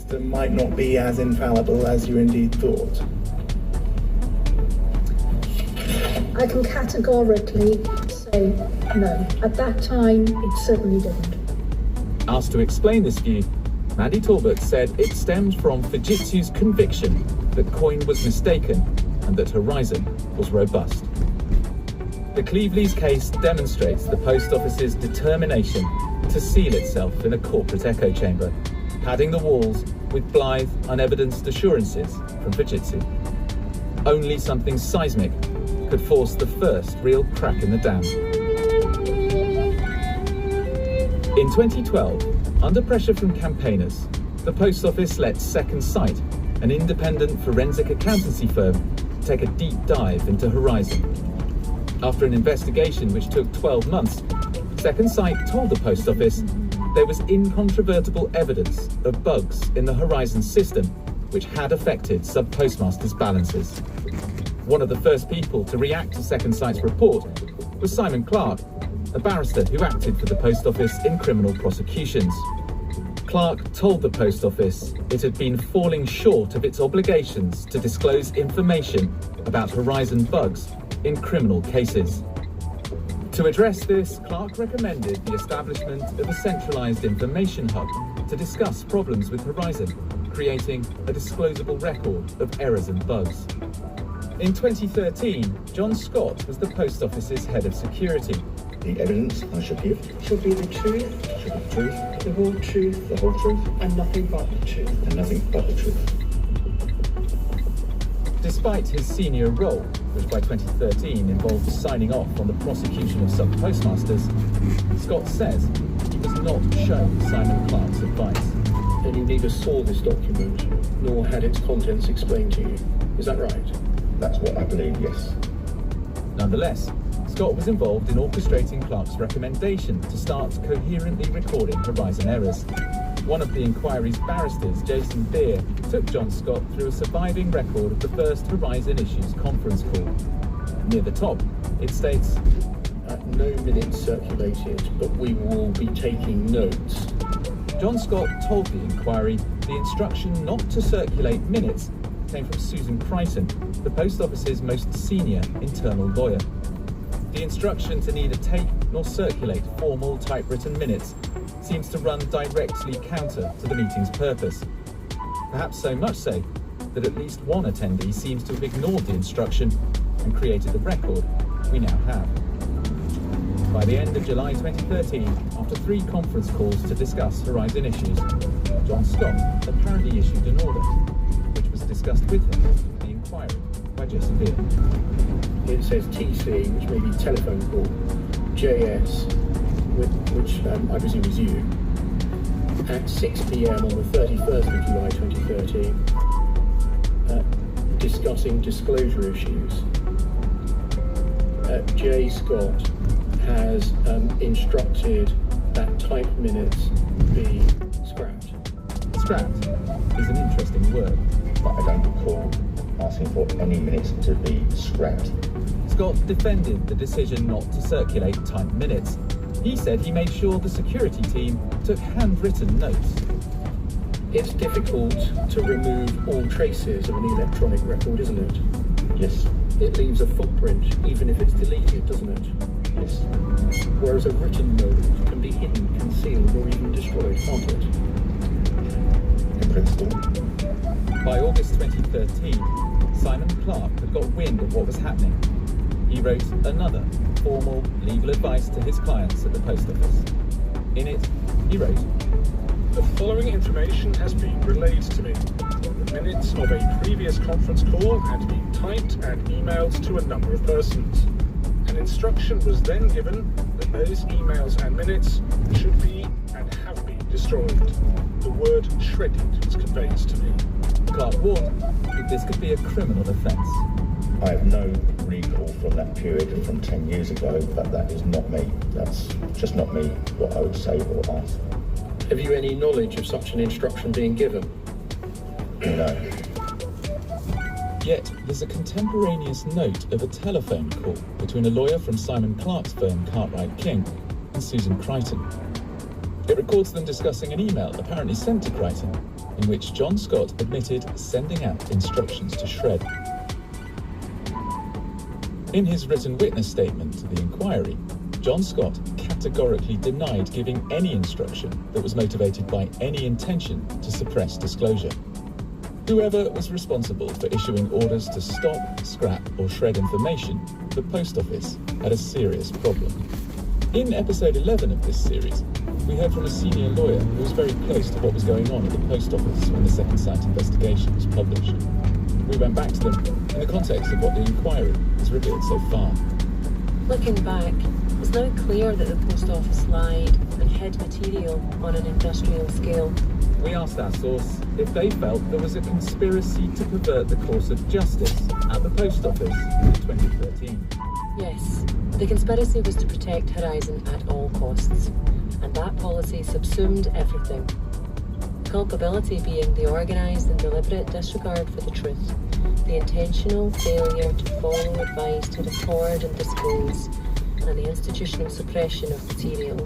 system might not be as infallible as you indeed thought? I can categorically say no. At that time, it certainly didn't. Asked to explain this view, Maddie Talbot said it stemmed from Fujitsu's conviction that Coin was mistaken and that Horizon was robust. The Cleveleys case demonstrates the Post Office's determination to seal itself in a corporate echo chamber, padding the walls with blithe, unevidenced assurances from Fujitsu. Only something seismic could force the first real crack in the dam. In 2012, under pressure from campaigners, the Post Office let Second Sight, an independent forensic accountancy firm, take a deep dive into Horizon. After an investigation which took 12 months, Second Sight told the Post Office there was incontrovertible evidence of bugs in the Horizon system which had affected sub-postmasters' balances. One of the first people to react to Second Sight's report was Simon Clark, a barrister who acted for the Post Office in criminal prosecutions. Clark told the Post Office it had been falling short of its obligations to disclose information about Horizon bugs in criminal cases. To address this, Clark recommended the establishment of a centralised information hub to discuss problems with Horizon, creating a disclosable record of errors and bugs. In 2013, John Scott was the Post Office's head of security. The evidence I should give should be the truth, should be the truth, the whole truth, the whole truth, and nothing but the truth. and nothing but the truth. Despite his senior role, which by 2013 involved signing off on the prosecution of sub-postmasters, Scott says he was not shown Simon Clark's advice. And you neither saw this document nor had its contents explained to you. Is that right? That's what I believe, yes. Nonetheless, Scott was involved in orchestrating Clark's recommendation to start coherently recording Horizon errors. One of the inquiry's barristers, Jason Beer, took John Scott through a surviving record of the first Horizon Issues conference call. Near the top, it states, No minutes circulated, but we will be taking notes. John Scott told the inquiry the instruction not to circulate minutes came from Susan Crichton, the Post Office's most senior internal lawyer. The instruction to neither take nor circulate formal typewritten minutes seems to run directly counter to the meeting's purpose. Perhaps so much so that at least one attendee seems to have ignored the instruction and created the record we now have. By the end of July 2013, after 3 conference calls to discuss Horizon issues, John Scott apparently issued an order, which was discussed with him in the inquiry by Jason Beer. It says TC, which may be telephone call, JS, which I presume is you, at 6 p.m. on the 31st of July 2013, discussing disclosure issues. J. Scott has instructed that typed minutes be scrapped. Scrapped is an interesting word. But I don't recall asking for any minutes to be scrapped. Scott defended the decision not to circulate typed minutes. He said he made sure the security team took handwritten notes. It's difficult to remove all traces of an electronic record, isn't it? Yes, It leaves a footprint, even if it's deleted, doesn't it? yes. Whereas a written note can be hidden, concealed, or even destroyed, can't it? In principle. By August 2013, Simon Clark had got wind of what was happening. He wrote another formal legal advice to his clients at the Post Office. In it, he wrote, The following information has been relayed to me. The minutes of a previous conference call had been typed and emailed to a number of persons. An instruction was then given that those emails and minutes should be and have been destroyed. The word shredded was conveyed to me. Clark warned that this could be a criminal offence. I have no recall from that period from 10 years ago, but that is not me. That's just not me, what I would say or ask. Have you any knowledge of such an instruction being given? No. Yet, there's a contemporaneous note of a telephone call between a lawyer from Simon Clark's firm, Cartwright King, and Susan Crichton. It records them discussing an email apparently sent to Crichton, in which John Scott admitted sending out instructions to shred. In his written witness statement to the inquiry, John Scott categorically denied giving any instruction that was motivated by any intention to suppress disclosure. Whoever was responsible for issuing orders to stop, scrap or shred information, the Post Office had a serious problem. In episode 11 of this series, we heard from a senior lawyer who was very close to what was going on at the Post Office when the Second Sight investigation was published. We went back to them in the context of what the inquiry has revealed so far. Looking back, it's now clear that the Post Office lied and hid material on an industrial scale. We asked our source if they felt there was a conspiracy to pervert the course of justice at the Post Office in 2013. Yes, the conspiracy was to protect Horizon at all costs, and that policy subsumed everything. Culpability being the organised and deliberate disregard for the truth, the intentional failure to follow advice to record and disclose, and the institutional suppression of material.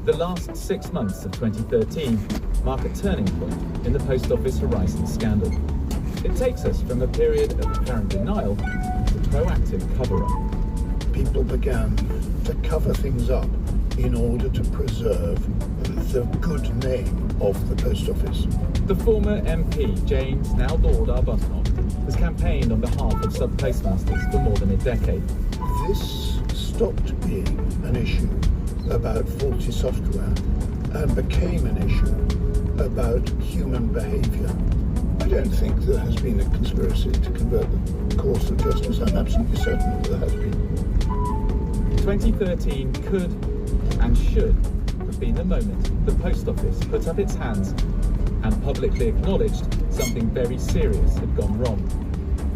The last 6 months of 2013 mark a turning point in the Post Office Horizon scandal. It takes us from a period of apparent denial to proactive cover-up. People began to cover things up in order to preserve the good name of the Post Office. The former MP, James, now Lord Arbuthnot, has campaigned on behalf of sub-postmasters for more than a decade. This stopped being an issue about faulty software and became an issue about human behaviour. I don't think there has been a conspiracy to convert the course of justice. I'm absolutely certain that there has been. 2013 could and should have been the moment the Post Office put up its hands and publicly acknowledged something very serious had gone wrong.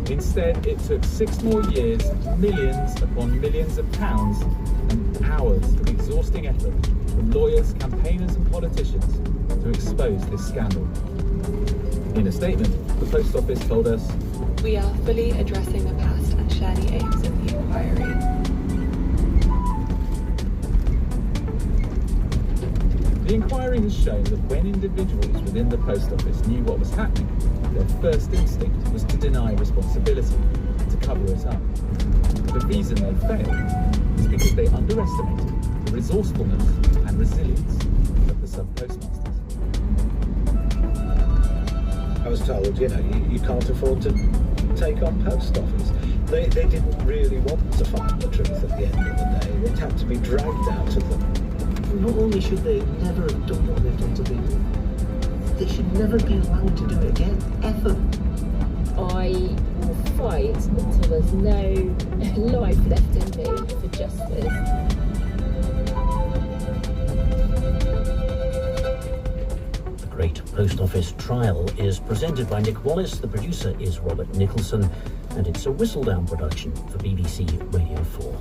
Instead, it took 6 more years, millions upon millions of pounds, and hours of exhausting effort from lawyers, campaigners and politicians to expose this scandal. In a statement, the Post Office told us, "We are fully addressing the past and share the aims of the inquiry." The inquiry has shown that when individuals within the Post Office knew what was happening, their first instinct was to deny responsibility, to cover it up. The reason they failed is because they underestimated the resourcefulness and resilience of the sub-postmasters. I was told, you can't afford to take on Post Office. They didn't really want to find the truth at the end of the day. It had to be dragged out of them. Not only should they never have done what they've done to people, they should never be allowed to do it again, ever. I will fight until there's no life left in me for justice. The Great Post Office Trial is presented by Nick Wallace. The producer is Robert Nicholson, and it's a Whistledown production for BBC Radio 4.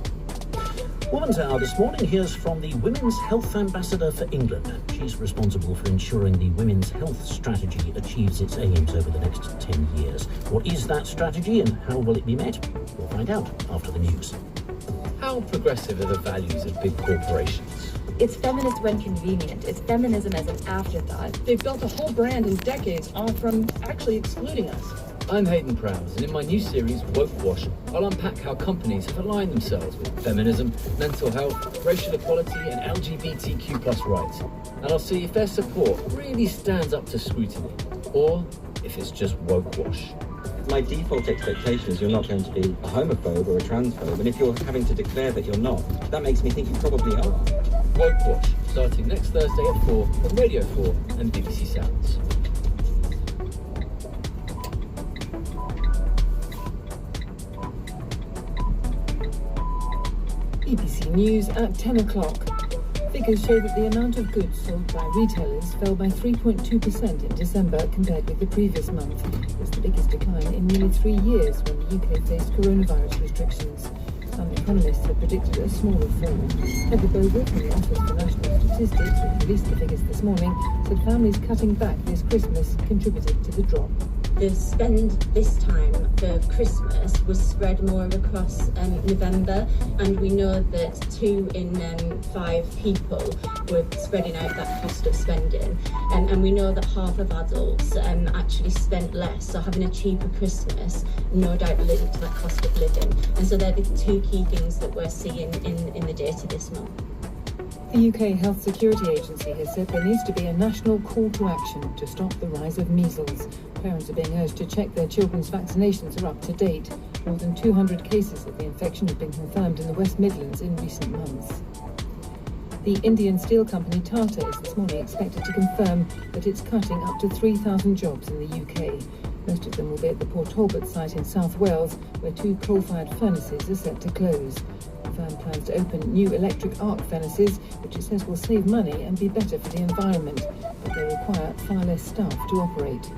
Woman's Hour this morning hears from the Women's Health Ambassador for England. She's responsible for ensuring the Women's Health Strategy achieves its aims over the next 10 years. What is that strategy and how will it be met? We'll find out after the news. How progressive are the values of big corporations? It's feminist when convenient. It's feminism as an afterthought. They've built a whole brand in decades from actually excluding us. I'm Hendon, and in my new series, Woke Wash, I'll unpack how companies have aligned themselves with feminism, mental health, racial equality and LGBTQ+ rights. And I'll see if their support really stands up to scrutiny, or if it's just woke wash. My default expectation is you're not going to be a homophobe or a transphobe, and if you're having to declare that you're not, that makes me think you probably are. Woke Wash, starting next Thursday at 4 on Radio 4 and BBC Sounds. BBC News at 10 o'clock. Figures show that the amount of goods sold by retailers fell by 3.2% in December compared with the previous month. It's the biggest decline in nearly 3 years when the UK faced coronavirus restrictions. Some economists had predicted a smaller fall. Heather Bogle from the Office for National Statistics, which released the figures this morning, said families cutting back this Christmas contributed to the drop. The spend this time for Christmas was spread more across November, and we know that 2 in 5 people were spreading out that cost of spending, and we know that half of adults actually spent less, so having a cheaper Christmas no doubt linked to that cost of living. And so they're the 2 key things that we're seeing in the data this month. The UK Health Security Agency has said there needs to be a national call to action to stop the rise of measles. Parents are being urged to check their children's vaccinations are up to date. More than 200 cases of the infection have been confirmed in the West Midlands in recent months. The Indian steel company Tata is this morning expected to confirm that it's cutting up to 3,000 jobs in the UK. Most of them will be at the Port Talbot site in South Wales, where 2 coal-fired furnaces are set to close. The firm plans to open new electric arc furnaces, which it says will save money and be better for the environment, but they require far less staff to operate.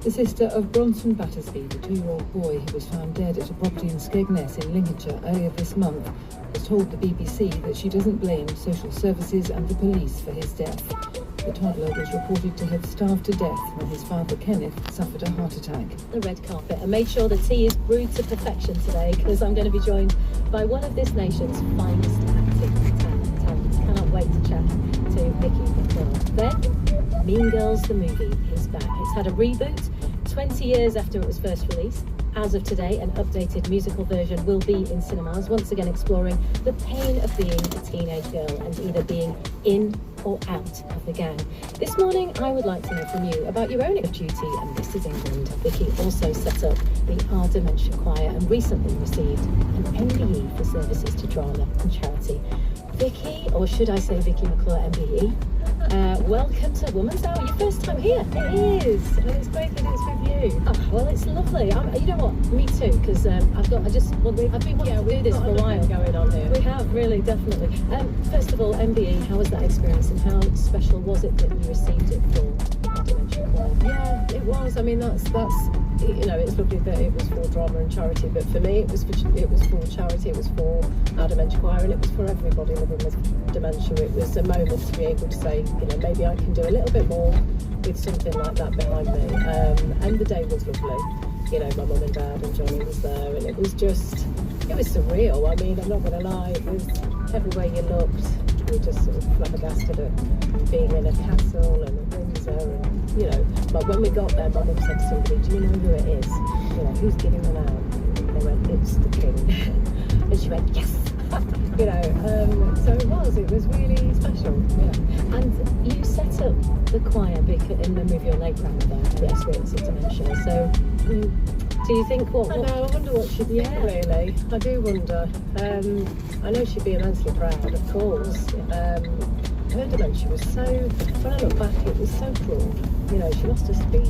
The sister of Bronson Battersby, the 2-year-old boy who was found dead at a property in Skegness in Lincolnshire earlier this month, has told the BBC that she doesn't blame social services and the police for his death. The toddler was reported to have starved to death when his father Kenneth suffered a heart attack. The red carpet. I made sure the tea is brewed to perfection today because I'm going to be joined by one of this nation's finest acting talents. Cannot wait to chat to Vicky McClure. Then, Mean Girls the movie is back. It's had a reboot 20 years after it was first released. As of today, an updated musical version will be in cinemas, once again exploring the pain of being a teenage girl and either being in or out of the gang. This morning, I would like to know from you about your own duty, and This Is England. Vicky also set up the Our Dementia Choir and recently received an MBE for services to drama and charity. Vicky, or should I say Vicky McClure MBE, welcome to Woman's Hour. Your first time here. It is, and it's great that it's with you. Oh, well, it's lovely. You know what? Me too, because I've been wanting to do this for a while. Going on here. We have, really, definitely. First of all, MBE, how was that experience, and how special was it that you received it for Our Dementia Choir? Yeah, it was. I mean, that's you know, it's lovely that it was for drama and charity, but for me, it was for charity. It was for Our Dementia Choir, and it was for everybody living with dementia. It was a moment to be able to say, you know, maybe I can do a little bit more with something like that behind me. And the day was lovely. You know, my mum and dad and Johnny was there, and it was surreal. I mean, I'm not going to lie, it was everywhere you looked. We were just sort of flabbergasted at being in a castle and at Windsor, and you know, but when we got there, my mum said to somebody, "Do you know who it is? You know, who's giving them out?" They went, "It's the king," and she went, "Yes." You know, so it was really special. Yeah. And you set up the choir in memory of your late grandmother who experienced dementia. So, do you think I wonder what she'd think, really. I do wonder. I know she'd be immensely proud, of course. Her dementia was so, when I look back, it was so cruel. You know, she lost her speech.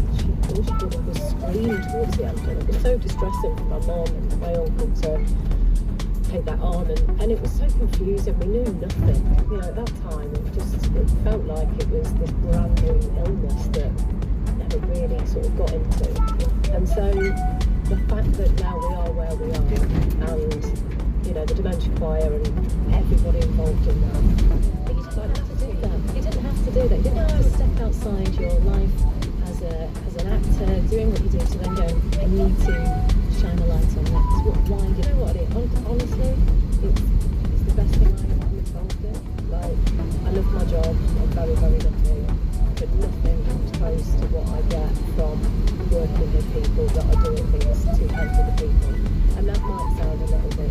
All she did was scream towards the end. It was so distressing for my mum and my uncle to take that on, and it was so confusing. We knew nothing. You know, at that time, it felt like it was this brand new illness that never really sort of got into. And so the fact that now we are where we are, and you know, the dementia choir and everybody involved in that, but you didn't have to do that. You didn't have to do that. You didn't have to step outside your life as an actor, doing what you do, to then go, I need to shine a light on that. Why? You know what? Honestly, it's the best thing I'm involved in. Like, I love my job. I'm very, very lucky. But nothing comes close to what I get from working with people that are doing things to help other people. And that might sound a little bit,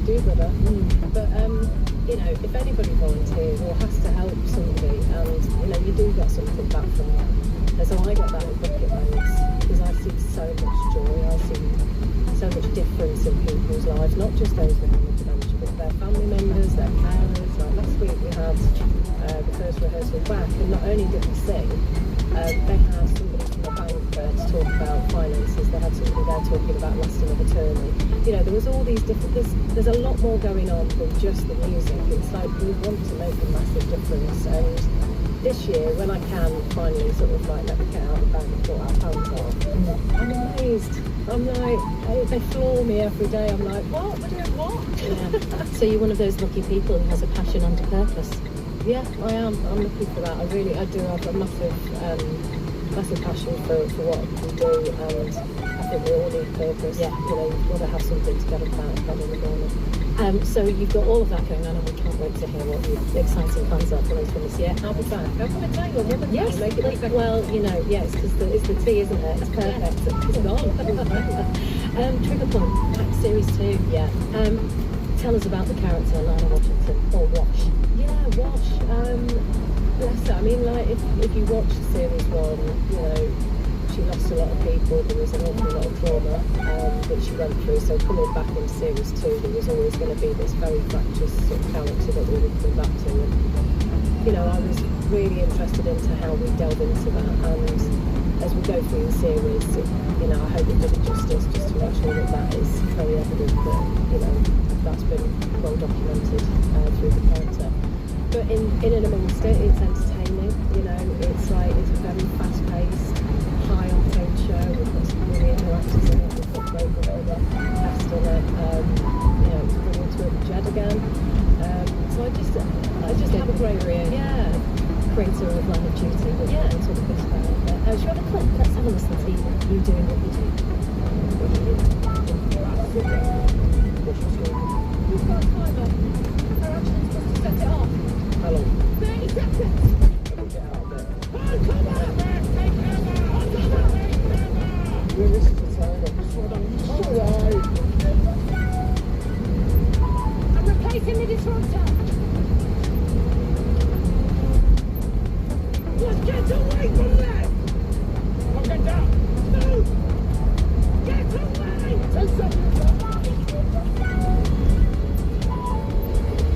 do-gooder. But you know, if anybody volunteers or has to help somebody, and you know, you do get something back from that. And so I get that in bucket loads, because I see so much joy, I see so much difference in people's lives, not just those living with dementia, but their family members, their carers. Like last week we had the first rehearsal back, and not only did we sing, they had somebody from the bank there to talk about finances, they had somebody there talking about lasting of attorney. You know, there was all these different, there's a lot more going on than just the music. It's like we want to make a massive difference, and this year, when I can finally sort of like let the cat out of the bag and sort our pants off, I'm amazed. I'm like, they floor me every day. I'm like, what? We're doing what? Yeah. So you're one of those lucky people who has a passion and a purpose. Yeah, I am. I'm lucky for that. I do have a massive massive passion for what we do, and I think we all need purpose. Yeah. You know, you've got to have something to get up out of bed in the morning. So you've got all of that going on, and we can't wait to hear what your exciting plans are for later in this year. I'll be back. I'll come and tell you a woman. Yes, make it well, you know, yes, because it's the tea, isn't it? It's perfect. It's gone. Cricklewood, series 2. Yeah. Tell us about the character Lana Washington, or Wash. Yeah, Wash. Bless her. I mean, like if you watch series 1, you know, she lost a lot of people. There was an awful lot of trauma that she went through. So coming back in series 2, there was always going to be this very fractious sort of character that we would come back to. And you know, I was really interested into how we delve into that. And as we go through the series, you know, I hope it did it justice, just to make sure that that is very evident that, you know, that's been well documented through the character. But in and amongst it, it's entertaining. You know, it's like it's a very fast-paced, high-octane show. We've got some brilliant new actors in it. We've got great Rebecca cast in it. You know, it's brilliant to work with Jed again. So I just have a great read. Yeah, creator of Line of Duty. Yeah, that's what it's about. Should we have a clip? Let's have a listen to you doing what you do. We've got a timer. Our action's supposed to set it off. How long? 30 seconds. Get out there. Oh, come on! Well, this is the time. Alright. I'm replacing the disruptor. Just get away from that! Get down! Move! Get away! Take something!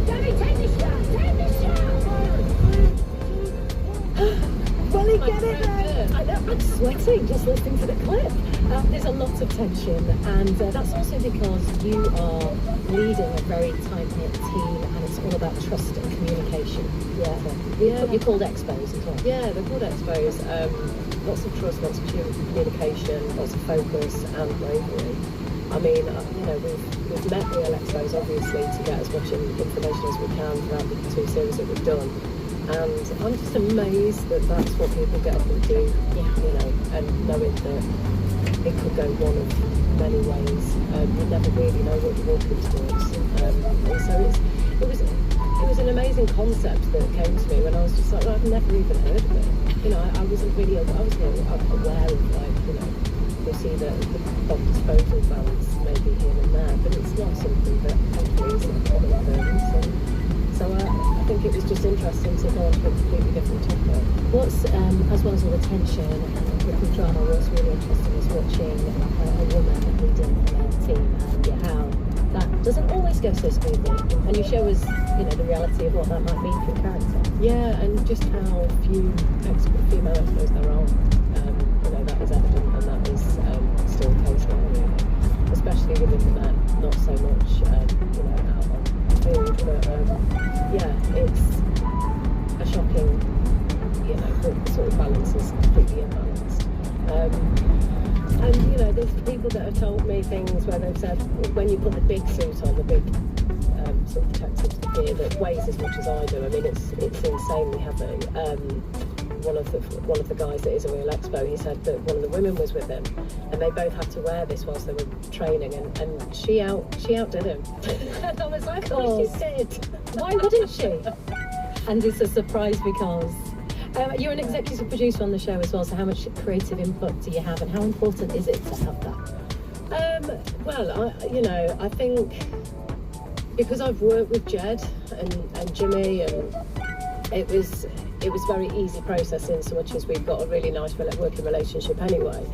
Danny, take the shot! Take the shot! Fully get it there! I'm sweating just listening to the clip. There's a lot of tension, and that's also because you are leading a very tight-knit team, and it's all about trust and communication. Yeah. You're called Expos as well. Yeah, they're called Expos. Lots of trust, lots of communication, lots of focus and bravery. I mean, you know, we've met real Expos obviously to get as much information as we can throughout the 2 series that we've done. And I'm just amazed that that's what people get up and do, you know, and knowing that it could go one of many ways. You never really know what you're walking towards. And so it was an amazing concept that came to me when I was just like, well, I've never even heard of it. You know, I wasn't really, I was aware of, like, you know, you see the bomb disposal vans maybe here and there, but it's not something that hopefully is a common occurrence. So I think it was just interesting to go on to a completely different topic. What's, as well as all the tension and the drama, what's really interesting is watching a woman leading a team and how that doesn't always go so smoothly. And you show us, you know, the reality of what that might mean for your character. Yeah, and just how few female experts there are. You know, that is evident, and that is still the case now, especially within the men, not so much, you know, out on the field, but yeah, it's a shocking, you know, the sort of balance is completely imbalanced. And you know, there's people that have told me things where they've said, when you put the big suit on, the big sort of protective gear that weighs as much as I do, I mean, it's insanely heavy. One of the guys that is a real expo, he said that one of the women was with him, and they both had to wear this whilst they were training, and she outdid him. And I was like, oh, she did. Why wouldn't she? And it's a surprise because you're an executive producer on the show as well, so how much creative input do you have, and how important is it to have that? Well, I think because I've worked with Jed and Jimmy, and it was a very easy process in so much as we've got a really nice working relationship anyway.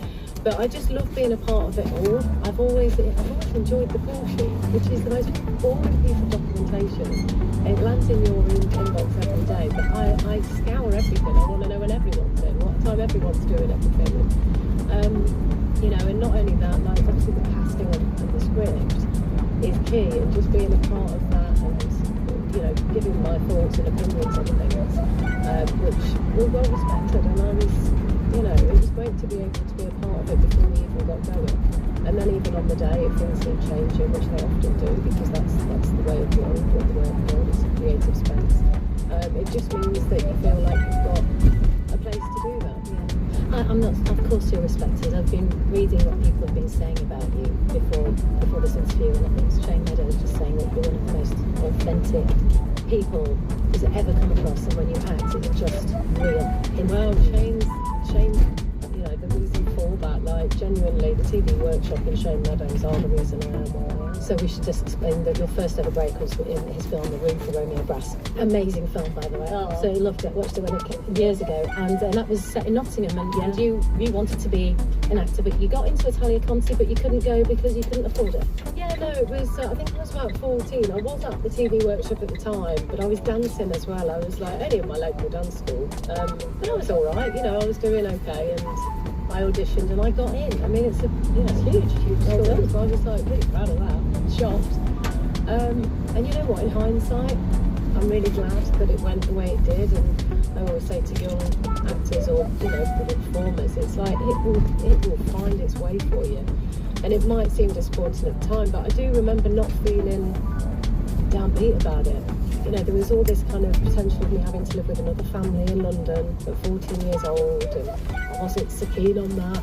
But I just love being a part of it all. I've always enjoyed the call sheet, which is the most boring piece of documentation. It lands in your inbox every day, but I scour everything. I want to know when everyone's in, what time everyone's doing everything. You know, and not only that, like obviously the casting and the script is key, and just being a part of that and, you know, giving my thoughts and opinions on things, which were well respected, and I was, you know, it was great to be able to be a part of it before we even got going. And then even on the day, if things seem changing, which they often do, because that's the way of the world is a creative space. It just means that you feel like you've got a place to do that. Yeah. I'm not, of course you're respected. I've been reading what people have been saying about you before this interview, and I think Shane Meadows just saying that you're one of the most authentic people who's ever come across, and when you act, it's just real. Well, Shane's, you know, the reason for that, like, genuinely, the TV workshop and Shane Meadows are the reason I am where I am. So we should just explain that your first ever break was in his film The Room for Romeo Brass. Amazing film, by the way. Oh. So loved it, watched it when it came years ago, and that was set in Nottingham, and you wanted to be an actor, but you got into Italia Conti, but you couldn't go because you couldn't afford it. Yeah, no, it was, I think I was about 14. I was at the TV workshop at the time, but I was dancing as well. I was like, only in my local dance school. But I was all right, you know, I was doing okay, and I auditioned and I got in. I mean, it's a, you know, huge school. So I was like really proud of that, shocked. And you know what, in hindsight, I'm really glad that it went the way it did. And I always say to young actors or, you know, performers, it's like it will find its way for you. And it might seem disappointing at the time, but I do remember not feeling downbeat about it. You know, there was all this kind of potential of me having to live with another family in London at 14 years old, and I wasn't so keen on that.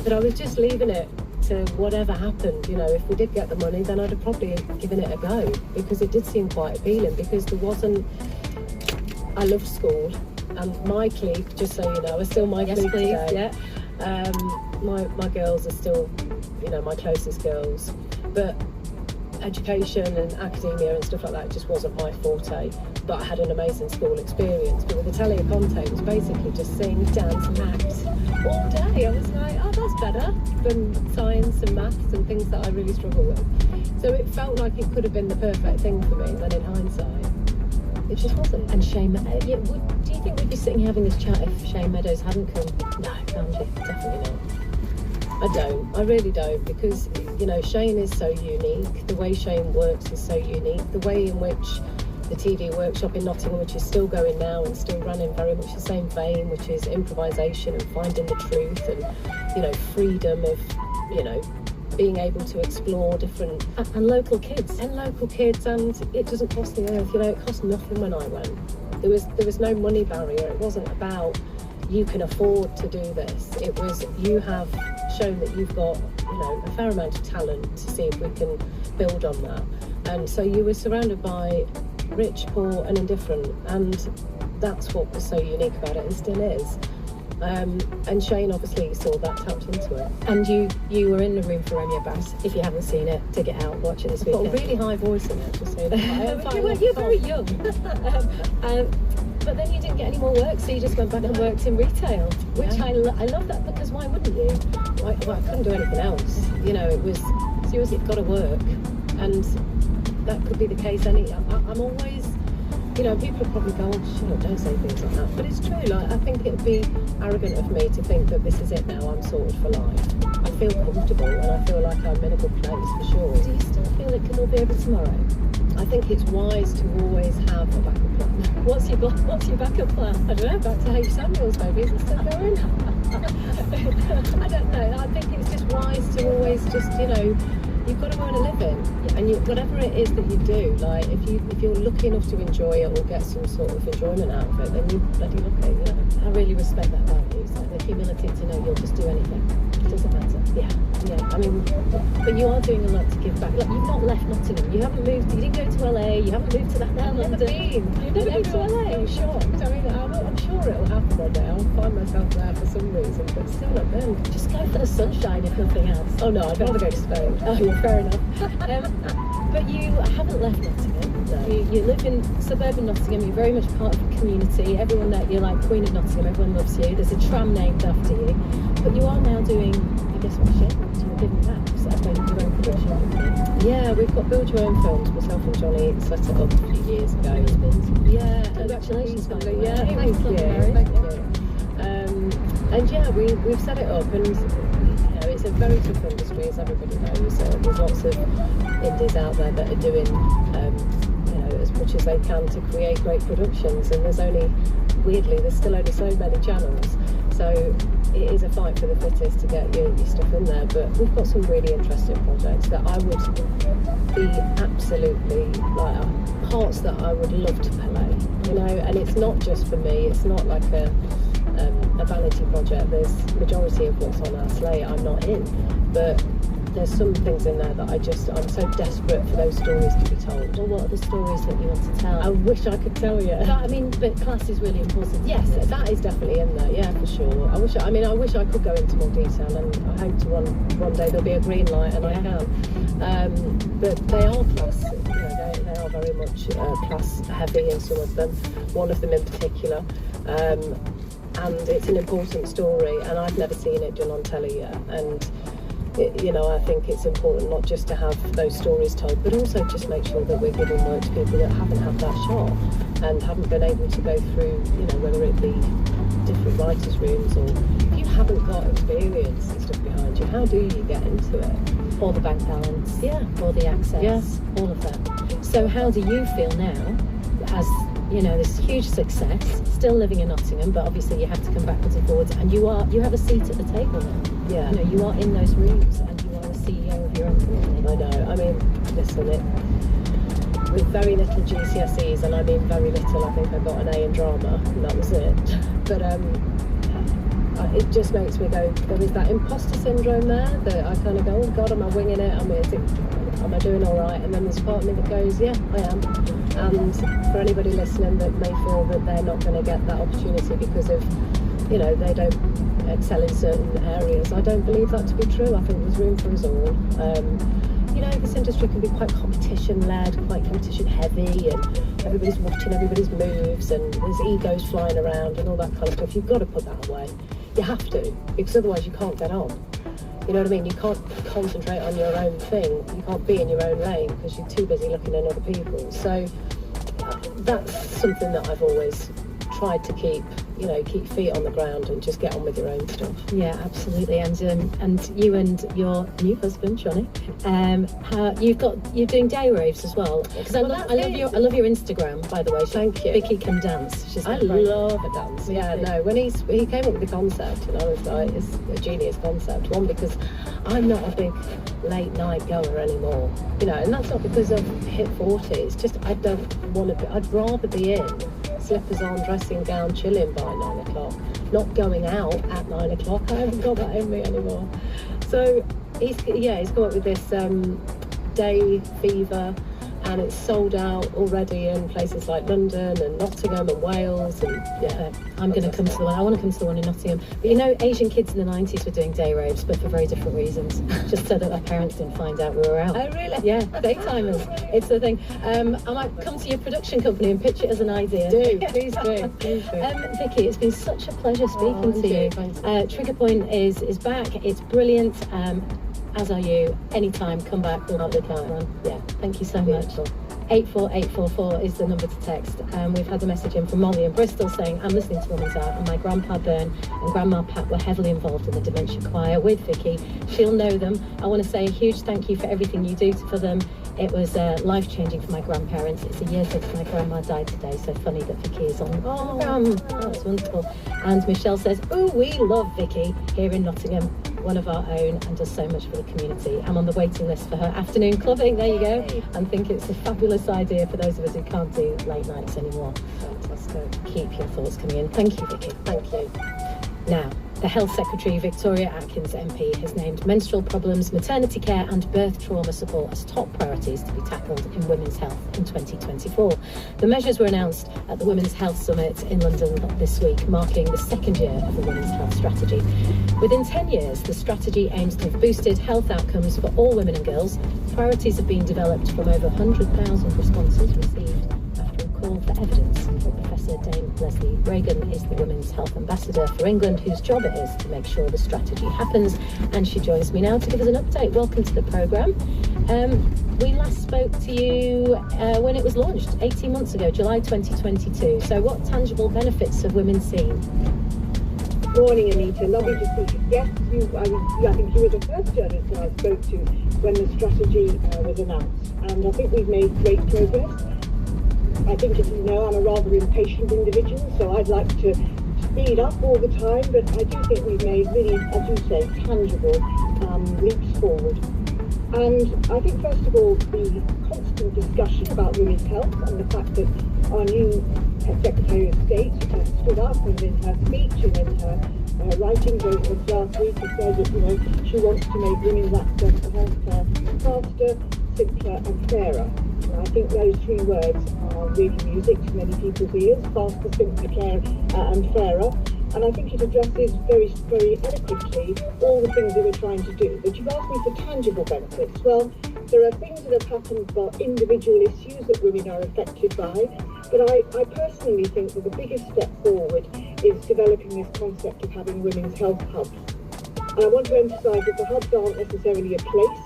But I was just leaving it to whatever happened. You know, if we did get the money, then I'd have probably given it a go, because it did seem quite appealing, because there wasn't... I loved school, and my clique, just so you know, are still my clique today. Yeah. My girls are still, you know, my closest girls, but education and academia and stuff like that just wasn't my forte. But I had an amazing school experience. But with Italia Conti, it was basically just sing, dance and act all day. I was like, oh, that's better than science and maths and things that I really struggle with. So it felt like it could have been the perfect thing for me, and then in hindsight, it just wasn't. And Shane, do you think we'd be sitting here having this chat if Shane Meadows hadn't come? No, found you. Definitely not. I don't. I really don't, because, you know, Shane is so unique. The way Shane works is so unique. The way in which the TV workshop in Nottingham, which is still going now and still running very much the same vein, which is improvisation and finding the truth and, you know, freedom of, you know, being able to explore different... And local kids. And local kids, and it doesn't cost the earth. You know, it cost nothing when I went. There was no money barrier. It wasn't about you can afford to do this. It was you have shown that you've got, you know, a fair amount of talent to see if we can build on that. And so you were surrounded by rich, poor and indifferent, and that's what was so unique about it, and still is. And Shane obviously saw that, tapped into it. And you were in The Room for Romeo Brass. If you haven't seen it, dig it out, watch it this weekend. I've got a really high voice in it, just so that you're very young. But then you didn't get any more work, so you just went back and worked in retail, which I love that, because why wouldn't you? I couldn't do anything else. You know, it was seriously, it's got to work, and that could be the case. I'm always, you know, people are probably going, oh, don't say things like that, but it's true. Like, I think it would be arrogant of me to think that this is it now, I'm sorted for life. I feel comfortable, and I feel like I'm in a good place, for sure. Do you still feel it could all be over tomorrow? I think it's wise to always have a backup plan. What's your backup plan? I don't know, back to H. Samuels maybe, is it still going? I don't know, I think it's just wise to always just, you know, you've got to earn a living, and whatever it is that you do, like if you're lucky enough to enjoy it or get some sort of enjoyment out of it, then you're bloody lucky, you know. I really respect that about you, so the humility to know you'll just do anything. It doesn't matter. Yeah. I mean, but you are doing a lot to give back. Like, you've not left Nottingham. You haven't moved. You didn't go to LA. You haven't moved to that. I've never been. You've never been to LA. I'm shocked. I mean, I'm sure it'll happen one day. I'll find myself there for some reason, but still not then. Just go for the sunshine if nothing else. Oh no, I'd rather go to Spain. Oh, yeah, fair enough. But you haven't left Nottingham. No. You live in suburban Nottingham. You're very much part of the community. Everyone that you're like Queen of Nottingham. Everyone loves you. There's a tram named after you. But you are now doing, I guess, what you're giving back. So I think your own production company. Yeah, we've got Build Your Own Films. Myself and Johnny set it up a few years ago. Yeah, congratulations, by the way. Yeah, thank you. And yeah, we've set it up, and you know, it's a very tough industry, as everybody knows. There's lots of indies out there that are doing, you know, as much as they can to create great productions, and there's still only so many channels. So it is a fight for the fittest to get your stuff in there, but we've got some really interesting projects that I would be absolutely, like, parts that I would love to play, you know. And it's not just for me, it's not like a a vanity project. There's majority of what's on our slate I'm not in, but there's some things in there that I'm so desperate for those stories to be told. Well, what are the stories that you want to tell? I wish I could tell you. But class is really important. Yes, that is definitely in there. Yeah, for sure. I wish I could go into more detail, and I hope to one day there'll be a green light and I can. But they are class. They are very much class heavy in some of them. One of them in particular. And it's an important story, and I've never seen it done on telly yet. And I think it's important not just to have those stories told, but also just make sure that we're giving work to people that haven't had that shot and haven't been able to go through, whether it be different writers' rooms, or if you haven't got experience and stuff behind you, how do you get into it? Or the bank balance, or the access, all of that. So how do you feel now, as this huge success, still living in Nottingham, but obviously you have to come backwards and forwards, and you have a seat at the table now. Yeah. You are in those rooms, and you are a CEO of your own company. I know. Listen, with very little GCSEs, and I mean very little, I think I got an A in drama, and that was it. But it just makes me go, there is that imposter syndrome there, that I kind of go, oh God, am I winging it? Am I doing all right? And then there's a part of me that goes, yeah, I am. And for anybody listening that may feel that they're not going to get that opportunity because of, they don't excel in certain areas, I don't believe that to be true. I think there's room for us all. This industry can be quite competition-led, quite competition-heavy, and everybody's watching everybody's moves, and there's egos flying around and all that kind of stuff. You've got to put that away. You have to, because otherwise you can't get on. You know what I mean? You can't concentrate on your own thing. You can't be in your own lane because you're too busy looking at other people. So that's something that I've always tried to keep feet on the ground and just get on with your own stuff. Yeah, absolutely. And you and your new husband, Johnny, you're doing day raves as well. Because I love your Instagram, by the way. Thank you. Vicky can dance. I love a dance. Yeah, no. When he came up with the concept, and I was like, it's a genius concept. One, because I'm not a big late night goer anymore. And that's not because I've hit 40. It's just I don't want to. I'd rather be in slippers on, dressing gown, chilling by 9 o'clock, not going out at 9 o'clock. I haven't got that in me anymore. So he's come up with this day fever, and it's sold out already in places like London and Nottingham and Wales, and I'm going to come to the one. I want to come to the one in Nottingham. But Asian kids in the 90s were doing day raves, but for very different reasons, just so that our parents didn't find out we were out. Oh really? Yeah, daytimers. It's the thing. I might come to your production company and pitch it as an idea. Please do. Vicky, it's been such a pleasure speaking to you. Trigger Point is back. It's brilliant. As are you. Anytime, come back. We'll have a count. Yeah, thank you so much. 84844 is the number to text. We've had a message in from Molly in Bristol saying, I'm listening to Women's Art, and my grandpa Bern and grandma Pat were heavily involved in the dementia choir with Vicky. She'll know them. I want to say a huge thank you for everything you do for them. It was life-changing for my grandparents. It's a year since my grandma died today, so funny that Vicky is on the programme. That's wonderful. And Michelle says, oh, we love Vicky here in Nottingham, one of our own, and does so much for the community. I'm on the waiting list for her afternoon clubbing. There you go. And think it's a fabulous idea for those of us who can't do late nights anymore. Fantastic. Keep your thoughts coming in. Thank you, Vicky. Thank you. Now, the Health Secretary, Victoria Atkins MP, has named menstrual problems, maternity care and birth trauma support as top priorities to be tackled in women's health in 2024. The measures were announced at the Women's Health Summit in London this week, marking the second year of the Women's Health Strategy. Within 10 years, the strategy aims to have boosted health outcomes for all women and girls. Priorities have been developed from over 100,000 responses received after a call for evidence. Professor Dame Leslie Reagan is the Women's Health Ambassador for England, whose job it is to make sure the strategy happens, and she joins me now to give us an update. Welcome to the programme. We last spoke to you when it was launched 18 months ago, July 2022. So what tangible benefits have women seen? Morning, Anita. Lovely to speak. Yes, I think you were the first journalist I spoke to when the strategy was announced, and I think we've made great progress. I think, as you know, I'm a rather impatient individual, so I'd like to speed up all the time, but I do think we've made really, as you say, tangible leaps forward. And I think, first of all, the constant discussion about women's health and the fact that our new Secretary of State stood up and in her speech and in her writings over this last week has said that, you know, she wants to make women's access to healthcare faster, simpler and fairer. And I think those three words are really music to many people's ears: faster, simpler, and fairer. And I think it addresses very, very eloquently all the things that we're trying to do. But you've asked me for tangible benefits. Well, there are things that have happened for individual issues that women are affected by. But I personally think that the biggest step forward is developing this concept of having women's health hubs. And I want to emphasise that the hubs aren't necessarily a place.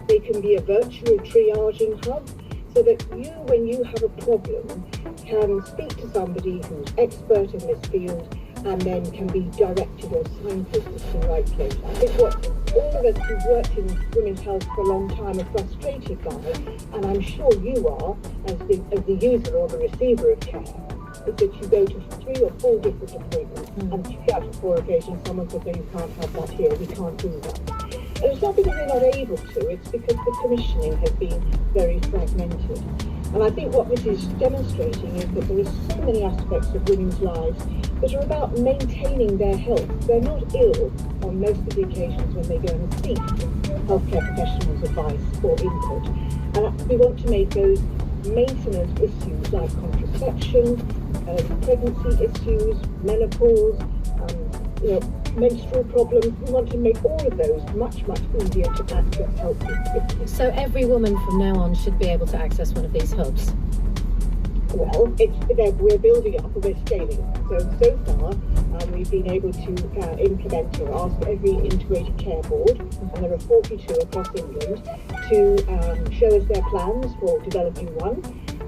They can be a virtual triaging hub, so that you, when you have a problem, can speak to somebody who's expert in this field and then can be directed or signposted to the right place. I think what all of us who've worked in women's health for a long time are frustrated by, and I'm sure you are, as the user or the receiver of care, is that you go to 3 or 4 different appointments, and 3 out of 4 occasions someone says, "No, you can't have that here, we can't do that." And it's not because they're not able to, it's because the commissioning has been very fragmented. And I think what this is demonstrating is that there are so many aspects of women's lives that are about maintaining their health. They're not ill on most of the occasions when they go and seek healthcare professionals' advice or input. And we want to make those maintenance issues like contraception, pregnancy issues, menopause, menstrual problems. We want to make all of those much, much easier to access help with. So every woman from now on should be able to access one of these hubs? Well, we're building up and we're scaling. So far, we've been able to implement or ask every integrated care board, and there are 42 across England, to show us their plans for developing one.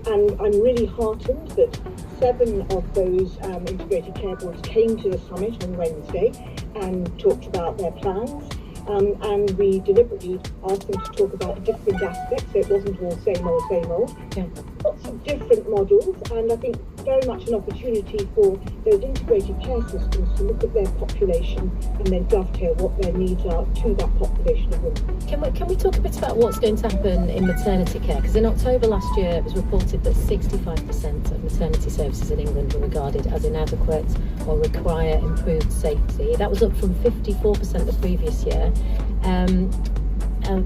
And I'm really heartened that 7 of those integrated care boards came to the summit on Wednesday and talked about their plans. And we deliberately asked them to talk about different aspects, so it wasn't all same old, same old. Yeah. Lots of different models, and I think very much an opportunity for those integrated care systems to look at their population and then dovetail what their needs are to that population of women. Can we talk a bit about what's going to happen in maternity care? Because in October last year it was reported that 65% of maternity services in England were regarded as inadequate or require improved safety. That was up from 54% the previous year.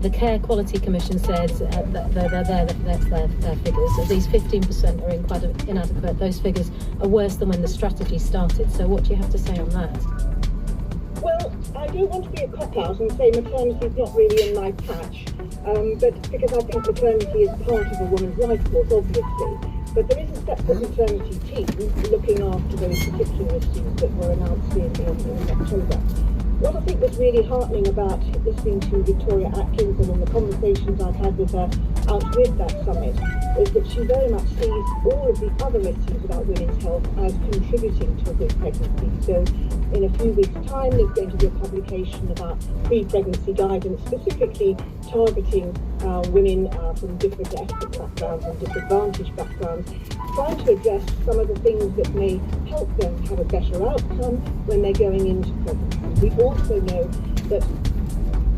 The Care Quality Commission says that's their figures. Of these 15% are inadequate. Those figures are worse than when the strategy started. So what do you have to say on that? Well, I don't want to be a cop-out and say maternity is not really in my patch, but because I think maternity is part of a woman's life course, obviously. But there is a separate maternity team looking after those particular issues that were announced in October. What I think was really heartening about listening to Victoria Atkins and in the conversations I've had with her out with that summit is that she very much sees all of the other issues about women's health as contributing to a good pregnancy. So in a few weeks' time there's going to be a publication about pre-pregnancy guidance, specifically targeting women from different ethnic backgrounds and disadvantaged backgrounds, trying to address some of the things that may help them have a better outcome when they're going into pregnancy. We also know that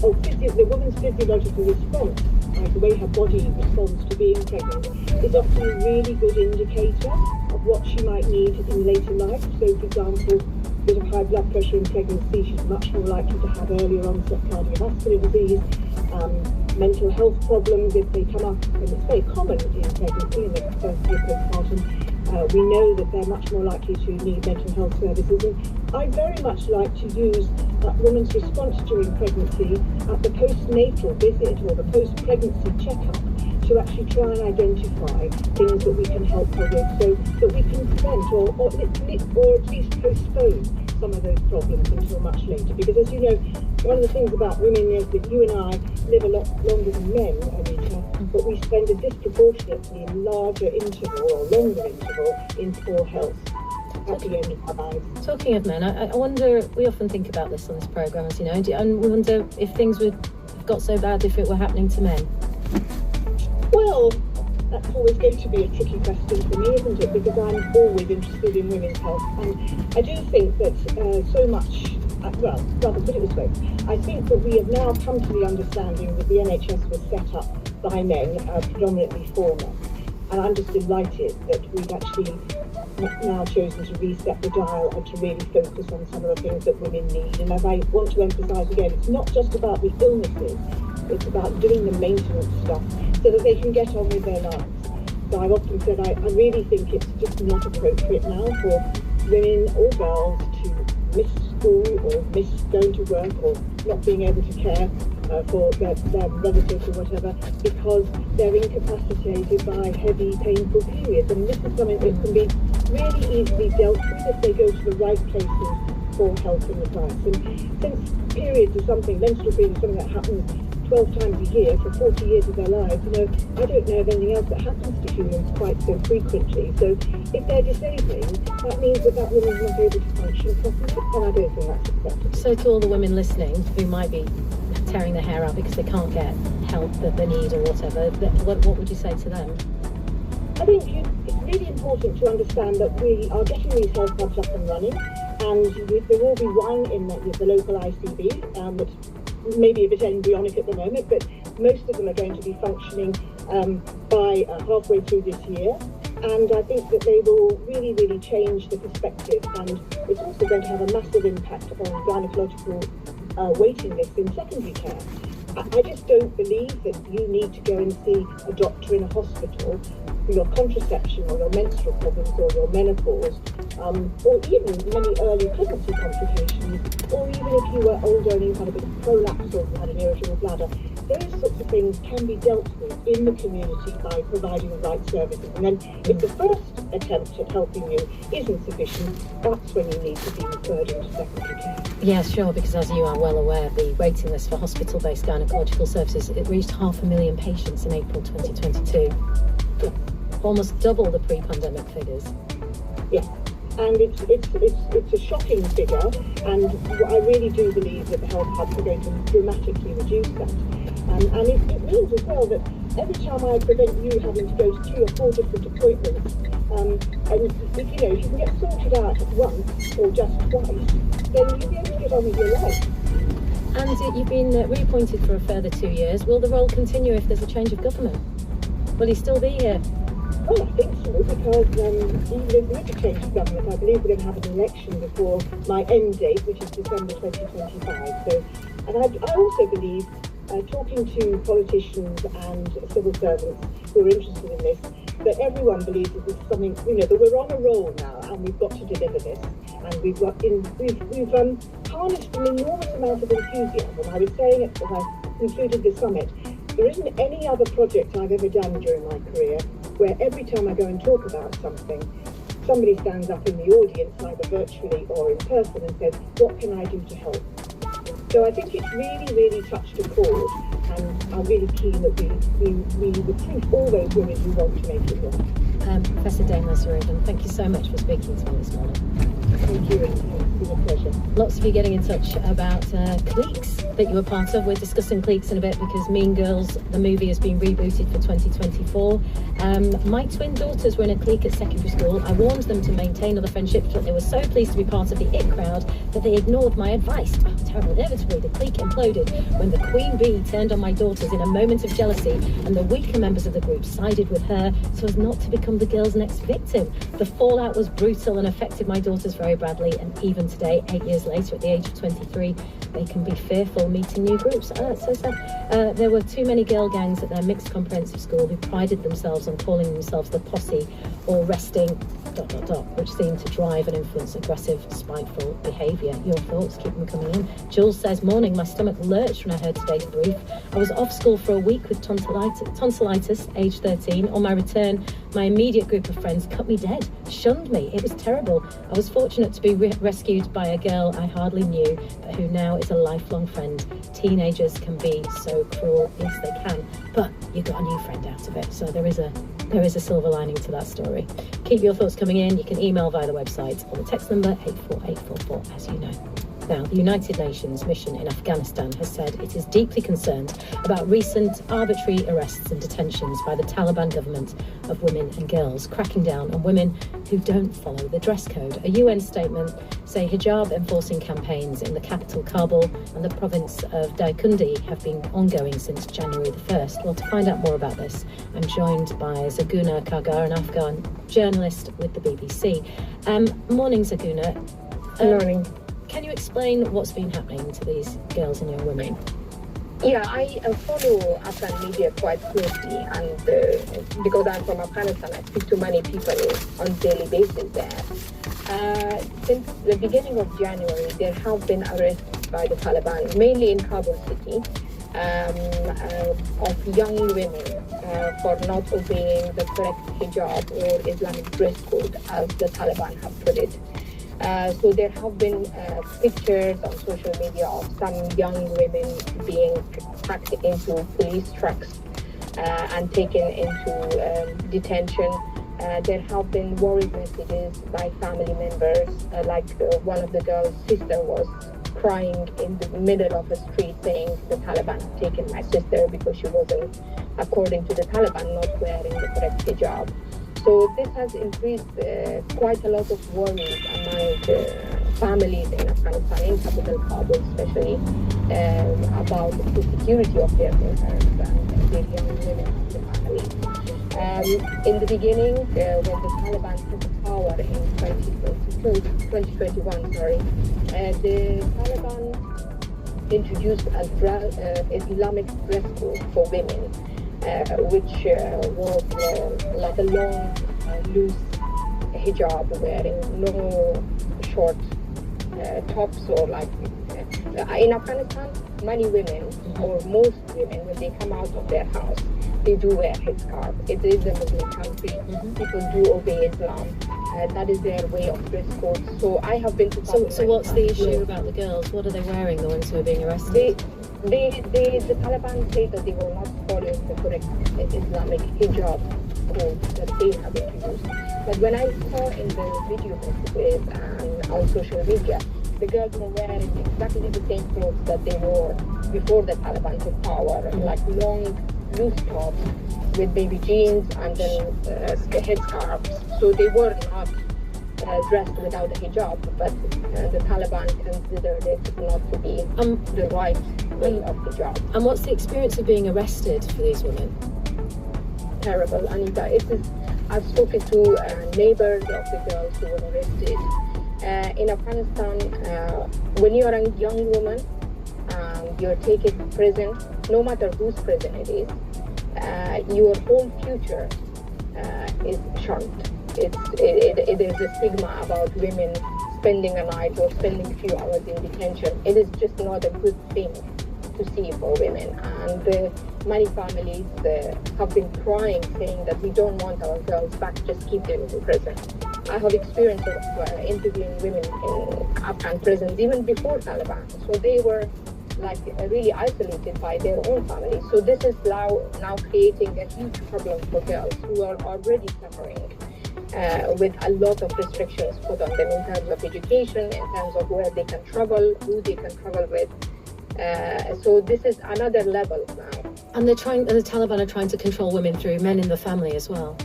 the woman's physiological response, like the way her body responds to being pregnant, is often a really good indicator of what she might need in later life. So, for example, a bit of high blood pressure in pregnancy, she's much more likely to have earlier onset cardiovascular disease, mental health problems if they come up, and it's very common in pregnancy in the first year postpartum. We know that they're much more likely to need mental health services, and I very much like to use that woman's response during pregnancy at the postnatal visit or the post-pregnancy checkup to actually try and identify things that we can help her with, so that we can prevent or at least postpone some of those problems until much later. Because as you know, one of the things about women is that you and I live a lot longer than men, Anita, but we spend a disproportionately larger interval or longer interval in poor health at the end of our lives. Talking of men, I wonder, we often think about this on this programme, as you know, and we wonder if things would have got so bad if it were happening to men. Well, that's always going to be a tricky question for me, isn't it? Because I'm always interested in women's health, and I do think that so much, well, rather put it this way, I think that we have now come to the understanding that the NHS was set up by men, predominantly for men, and I'm just delighted that we've actually now chosen to reset the dial and to really focus on some of the things that women need. And as I want to emphasise again, it's not just about the illnesses, it's about doing the maintenance stuff so that they can get on with their lives. So I've often said I really think it's just not appropriate now for women or girls to miss school or miss going to work or not being able to care for their relatives or whatever because they're incapacitated by heavy, painful periods. And this is something that can be really easily dealt with if they go to the right places for help and advice. And since periods are something, menstrual periods are something that happens 12 times a year for 40 years of their lives, I don't know of anything else that happens to humans quite so frequently. So if they're disabling, that means that woman's not able to function properly, and I don't think that's acceptable. So to all the women listening who might be tearing their hair out because they can't get help that they need or whatever, what would you say to them? I think it's really important to understand that we are getting these health hubs up and running, and there will be one in the local ICB that's maybe a bit embryonic at the moment, but most of them are going to be functioning by halfway through this year. And I think that they will really, really change the perspective, and it's also going to have a massive impact on gynecological waiting lists in secondary care. I just don't believe that you need to go and see a doctor in a hospital for your contraception or your menstrual problems or your menopause, or even many early pregnancy complications, or even if you were older and you had a bit of prolapse or you had an irritable bladder. Those sorts of things can be dealt with in the community by providing the right services. And then if the first attempt at helping you isn't sufficient, that's when you need to be referred into secondary care. Yeah, sure, because as you are well aware, the waiting list for hospital-based gynecological services, it reached 500,000 patients in April 2022. Yeah. Almost double the pre-pandemic figures. Yeah. And it's a shocking figure, and I really do believe that the health hubs are going to dramatically reduce that. And it means as well that every time I prevent you having to go to 3 or 4 different appointments, and if you can get sorted out once or just twice, then you'll be able to get on with your life. And you've been reappointed for a further 2 years. Will the role continue if there's a change of government? Will he still be here? Well, I think so, because even if there is a change of government, I believe we're going to have an election before my end date, which is December 2025. So, and I also believe, talking to politicians and civil servants who are interested in this, that everyone believes that this is something, that we're on a roll now and we've got to deliver this. And we've harnessed an enormous amount of enthusiasm. I was saying it as I concluded the summit, there isn't any other project I've ever done during my career where every time I go and talk about something, somebody stands up in the audience, either virtually or in person, and says, what can I do to help? So I think it's really, really touched a chord, and I'm really keen that we recruit all those women who want to make it work. Professor Dame Lesser-Egan, thank you so much for speaking to me this morning. Thank you, it's been a pleasure. Lots of you getting in touch about cliques that you were part of. We're discussing cliques in a bit because Mean Girls, the movie, has been rebooted for 2024. My twin daughters were in a clique at secondary school. I warned them to maintain other friendships, but they were so pleased to be part of the IT crowd that they ignored my advice. Oh, terrible. Inevitably, the clique imploded when the Queen Bee turned on my daughters in a moment of jealousy, and the weaker members of the group sided with her so as not to become the girl's next victim. The fallout was brutal and affected my daughters very badly, and even today, 8 years later, at the age of 23, they can be fearful meeting new groups. That's so sad. There were too many girl gangs at their mixed comprehensive school who prided themselves on calling themselves the posse or resting ... which seemed to drive and influence aggressive, spiteful behaviour. Your thoughts, keep them coming in. Jules says, morning, my stomach lurched when I heard today's brief. I was off school for a week with tonsillitis, age 13. On my return, my immediate group of friends cut me dead, shunned me. It was terrible. I was fortunate to be rescued by a girl I hardly knew, but who now is a lifelong friend. Teenagers can be so cruel. Yes, they can. But you got a new friend out of it. So there is a silver lining to that story. Keep your thoughts coming in. You can email via the website or the text number 84844, as you know. Now, the United Nations mission in Afghanistan has said it is deeply concerned about recent arbitrary arrests and detentions by the Taliban government of women and girls, cracking down on women who don't follow the dress code. A UN statement say hijab enforcing campaigns in the capital Kabul and the province of Daikundi have been ongoing since January the 1st. Well, to find out more about this, I'm joined by Zaguna Kargar, an Afghan journalist with the BBC. Morning, Zaguna. Morning. Can you explain what's been happening to these girls and young women? Yeah, I follow Afghan media quite closely, and because I'm from Afghanistan, I speak to many people on a daily basis there. Since the beginning of January, there have been arrests by the Taliban, mainly in Kabul city, of young women for not obeying the correct hijab or Islamic dress code, as the Taliban have put it. So there have been pictures on social media of some young women being packed into police trucks and taken into detention. There have been worried messages by family members, like one of the girls' sister was crying in the middle of a street saying the Taliban have taken my sister because she wasn't, according to the Taliban, not wearing the correct hijab. So this has increased quite a lot of worries among families in Afghanistan, in capital Kabul especially, about the security of their parents and their young women in the family. In the beginning, when the Taliban took power in 2021, the Taliban introduced an Islamic dress code for women, which was like a long, loose hijab, wearing no short tops or like. In Afghanistan, many women, or most women, when they come out of their house, they do wear headscarf. It is a Muslim country. People do obey Islam. That is their way of dress code. So I have been to. So what's the issue about the girls? What are they wearing, the ones who are being arrested? The Taliban say that they will not follow the correct Islamic hijab code that they have introduced. But when I saw in the video messages on social media, the girls were wearing exactly the same clothes that they wore before the Taliban took power, like long, loose tops with baby jeans and then headscarves. So they were not dressed without a hijab, but the Taliban considered it not to be the right way of hijab. And what's the experience of being arrested for these women? Terrible, Anita. I've spoken to neighbors of the girls who were arrested. In Afghanistan, when you're a young woman, you're taken to prison, no matter whose prison it is, your whole future is shunned. There's a stigma about women spending a night or spending a few hours in detention. It is just not a good thing to see for women. And many families have been crying, saying that we don't want our girls back, just keep them in prison. I have experience of interviewing women in Afghan prisons even before Taliban. So they were like really isolated by their own families. So this is now creating a huge problem for girls who are already suffering with a lot of restrictions put on them in terms of education, in terms of where they can travel, who they can travel with. So this is another level now. And the Taliban are trying to control women through men in the family as well.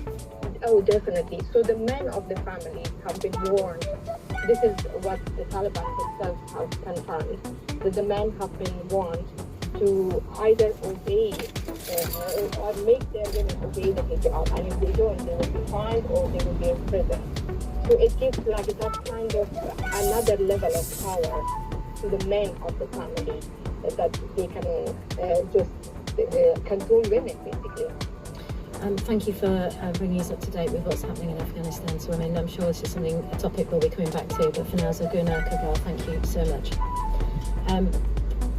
Oh, definitely. So the men of the family have been warned. This is what the Taliban themselves have confirmed, that the men have been warned to either obey or make their women obey the hijab, and if they don't, they will be fined or they will be in prison. So it gives like that kind of another level of power to the men of the family, that they can just control women, basically. Thank you for bringing us up to date with what's happening in Afghanistan to women. I'm sure this is a topic we'll be coming back to, but for now, Zaguna Kargar, thank you so much.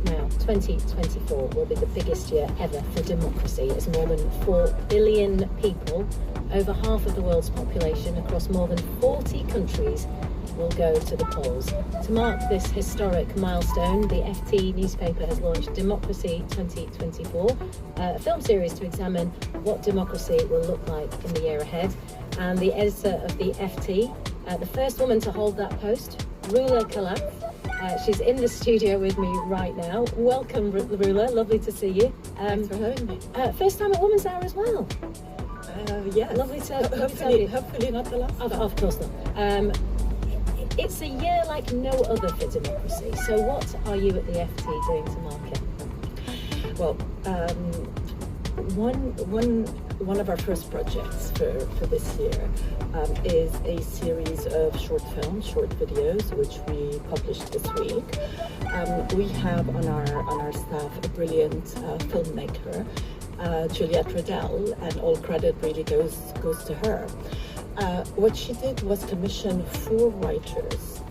Now, 2024 will be the biggest year ever for democracy, as more than 4 billion people, over half of the world's population across more than 40 countries, will go to the polls. To mark this historic milestone, the FT newspaper has launched Democracy 2024, a film series to examine what democracy will look like in the year ahead. And the editor of the FT, the first woman to hold that post, Rula Khalaf, She's in the studio with me right now. Welcome, Rula. Lovely to see you. Thanks for having me. First time at Women's Hour as well. Yes. Lovely to hopefully not the last. Of course not. It's a year like no other for democracy. So what are you at the FT doing to mark it? Well, one of our first projects for this year is a series of short videos, which we published this week. We have on our staff a brilliant filmmaker, Juliette Riddell, and all credit really goes to her. What she did was commission 4 writers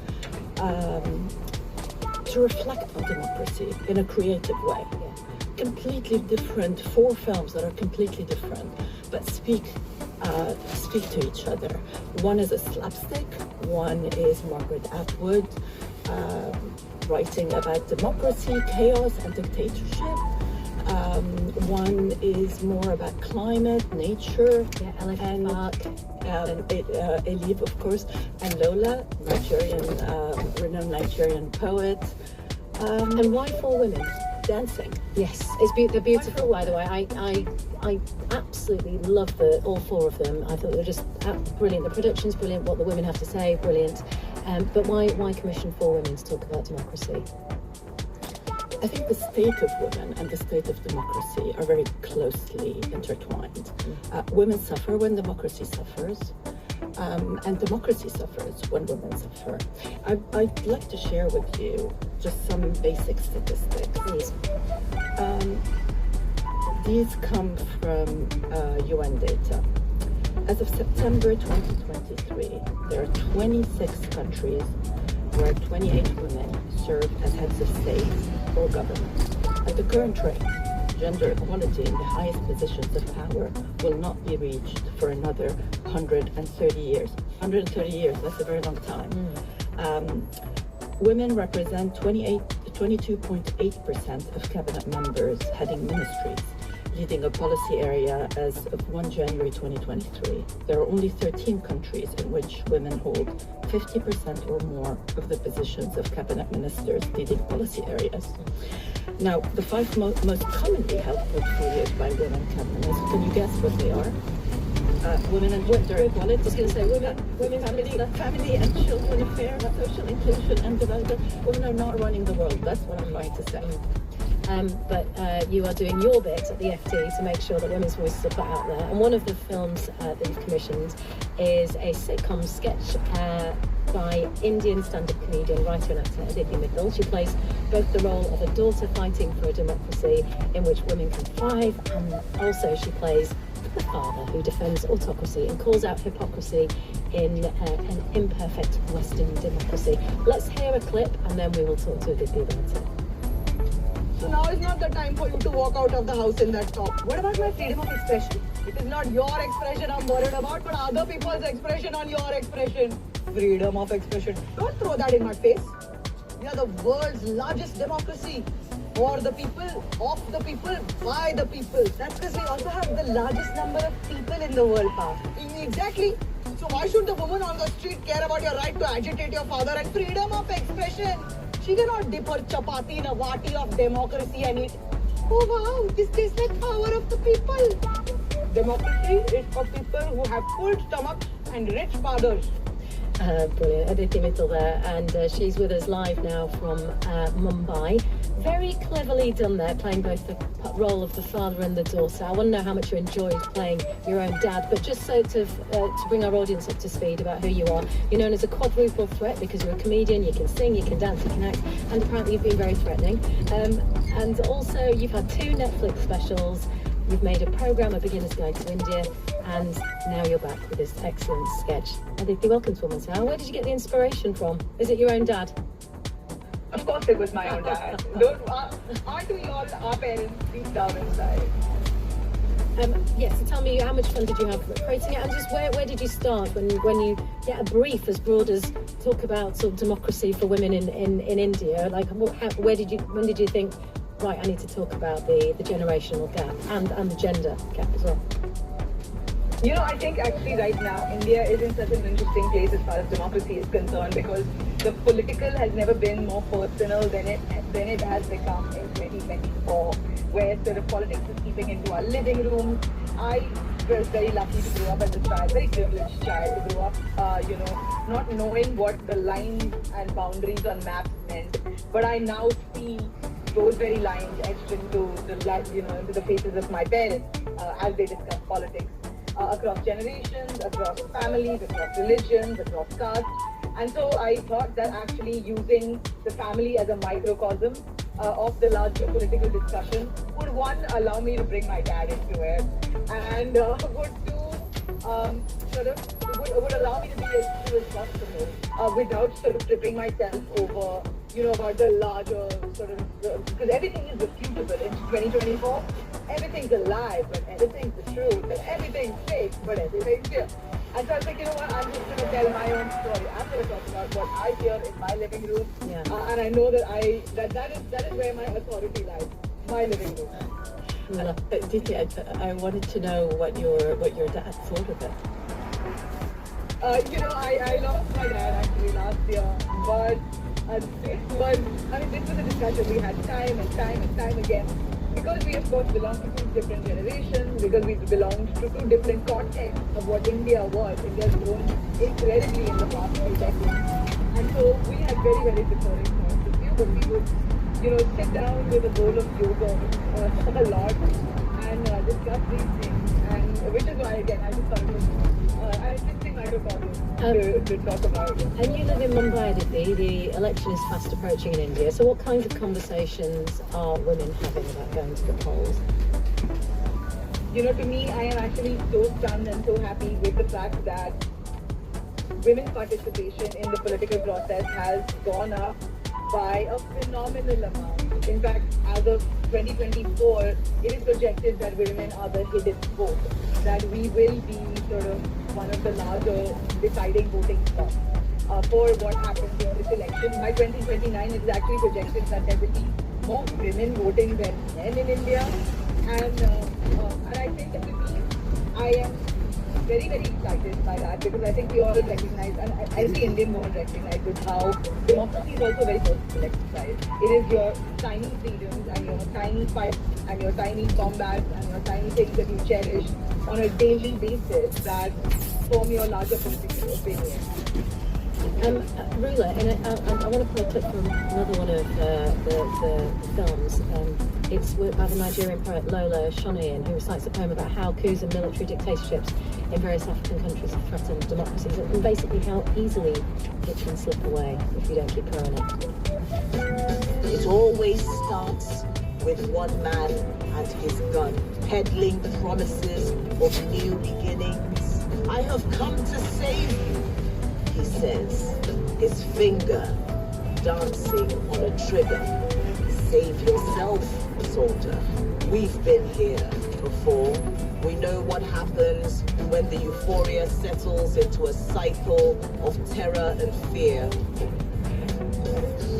to reflect on democracy in a creative way. Completely different, 4 films that are completely different, but speak to each other. One is a slapstick, one is Margaret Atwood, writing about democracy, chaos, and dictatorship. One is more about climate, nature, and Elif, of course, and Lola, renowned Nigerian poet. And why 4 women? Dancing. Yes, they're beautiful, by the way. I absolutely love all 4 of them. I thought they were just brilliant. The production's brilliant, what the women have to say, brilliant. But why commission 4 women to talk about democracy? I think the state of women and the state of democracy are very closely intertwined. Women suffer when democracy suffers, and democracy suffers when women suffer. I'd like to share with you just some basic statistics. Please. These come from UN data. As of September 2023, there are 26 countries where 28 women serve as heads of state or government. At the current rate, gender equality in the highest positions of power will not be reached for another 130 years. 130 years, that's a very long time. Women represent 22.8% of cabinet members heading ministries, leading a policy area as of 1 January 2023. There are only 13 countries in which women hold 50% or more of the positions of cabinet ministers leading policy areas. Now, the 5 most commonly held portfolios by women cabinets, can you guess what they are? Women and gender equality. I was going to say women, family and children affairs, social inclusion and development. Women are not running the world, that's what I'm trying to say. But you are doing your bit at the FT to make sure that women's voices are put out there. And one of the films that you've commissioned is a sitcom sketch by Indian stand-up comedian, writer and actor Aditi Mittal. She plays both the role of a daughter fighting for a democracy in which women can thrive, and also she plays the father who defends autocracy and calls out hypocrisy in an imperfect Western democracy. Let's hear a clip and then we will talk to Aditi about it. So now is not the time for you to walk out of the house in that top. What about my freedom of expression? It is not your expression I'm worried about, but other people's expression on your expression. Freedom of expression. Don't throw that in my face. We are the world's largest democracy. For the people, of the people, by the people. That's because we also have the largest number of people in the world, Pa. Exactly. So why should the woman on the street care about your right to agitate your father and freedom of expression? She cannot dip her chapati in a vati of democracy and eat. Oh wow, this tastes like power of the people. Democracy is for people who have full stomachs and rich fathers. Brilliant, Aditi Mittal there, and she's with us live now from Mumbai. Very cleverly done there, playing both the role of the father and the daughter. I want to know how much you enjoyed playing your own dad, but just so to bring our audience up to speed about who you are, you're known as a quadruple threat because you're a comedian, you can sing, you can dance, you can act, and apparently you've been very threatening. And also you've had 2 Netflix specials, you've made a programme, A Beginner's Guide to India, and now you're back with this excellent sketch. Aditi, welcome to Women's Hour. Where did you get the inspiration from? Is it your own dad? Of course it was my own dad. Aren't we all our parents deep down inside? Yes, so tell me, how much fun did you have creating it, and just where did you start when you get a brief as broad as talk about sort of democracy for women in India? Like, when did you think, right, I need to talk about the generational gap and the gender gap as well? You know, I think actually right now India is in such an interesting place as far as democracy is concerned, because the political has never been more personal than it has become in 2024, where sort of politics is seeping into our living rooms. I was very lucky to grow up as a child, very privileged child to grow up, not knowing what the lines and boundaries on maps meant, but I now see those very lines etched into the faces of my parents as they discuss politics. Across generations, across families, across religions, across castes. And so I thought that actually using the family as a microcosm of the larger political discussion would, one, allow me to bring my dad into it, and would, two, would allow me to be as true as possible without sort of tripping myself over, about the larger sort of, because everything is refutable in 2024. Everything's a lie, but everything's the truth, and everything's fake, but everything's real. And so I was like, you know what, I'm just going to tell my own story. I'm going to talk about what I hear in my living room, and I know that that is where my authority lies, my living room. Diti, I wanted to know what your dad thought of it. I lost my dad actually last year, but this was a discussion we had time and time again. Because we, of course, belong to two different generations, because we belonged to two different contexts of what India was. India's grown incredibly in the past few decades. And so we had very, very differing points of view, but we would, sit down with a bowl of yoga a lot and discuss these things. And which is why, again, I just thought it was an interesting microcosm to talk about. And you live in Mumbai, Diti. The election is fast approaching in India. So what kinds of conversations are women having about going to the polls? To me, I am actually so stunned and so happy with the fact that women's participation in the political process has gone up by a phenomenal amount. In fact, as of 2024, it is projected that women are the hidden vote, that we will be sort of one of the larger deciding voting blocks for what happens in this election. By 2029, it is actually projected that there will be more women voting than men in India. And I think that to me, I am very, very excited by that, because I think we all recognize, and I see Indian women recognize with how democracy is also a very personal exercise. It is your tiny freedoms and your tiny fights and your tiny combats and your tiny things that you cherish on a daily basis that form your larger political opinion. Rula, and I want to play a clip from another one of the films. It's by the Nigerian poet Lola Shoneyin, who recites a poem about how coups and military dictatorships in various African countries have threatened democracies, and basically how easily it can slip away if you don't keep throwing it. It always starts with one man and his gun, peddling promises of new beginnings. I have come to save you, he says, his finger dancing on a trigger. Save yourself, soldier. We've been here before. We know what happens when the euphoria settles into a cycle of terror and fear.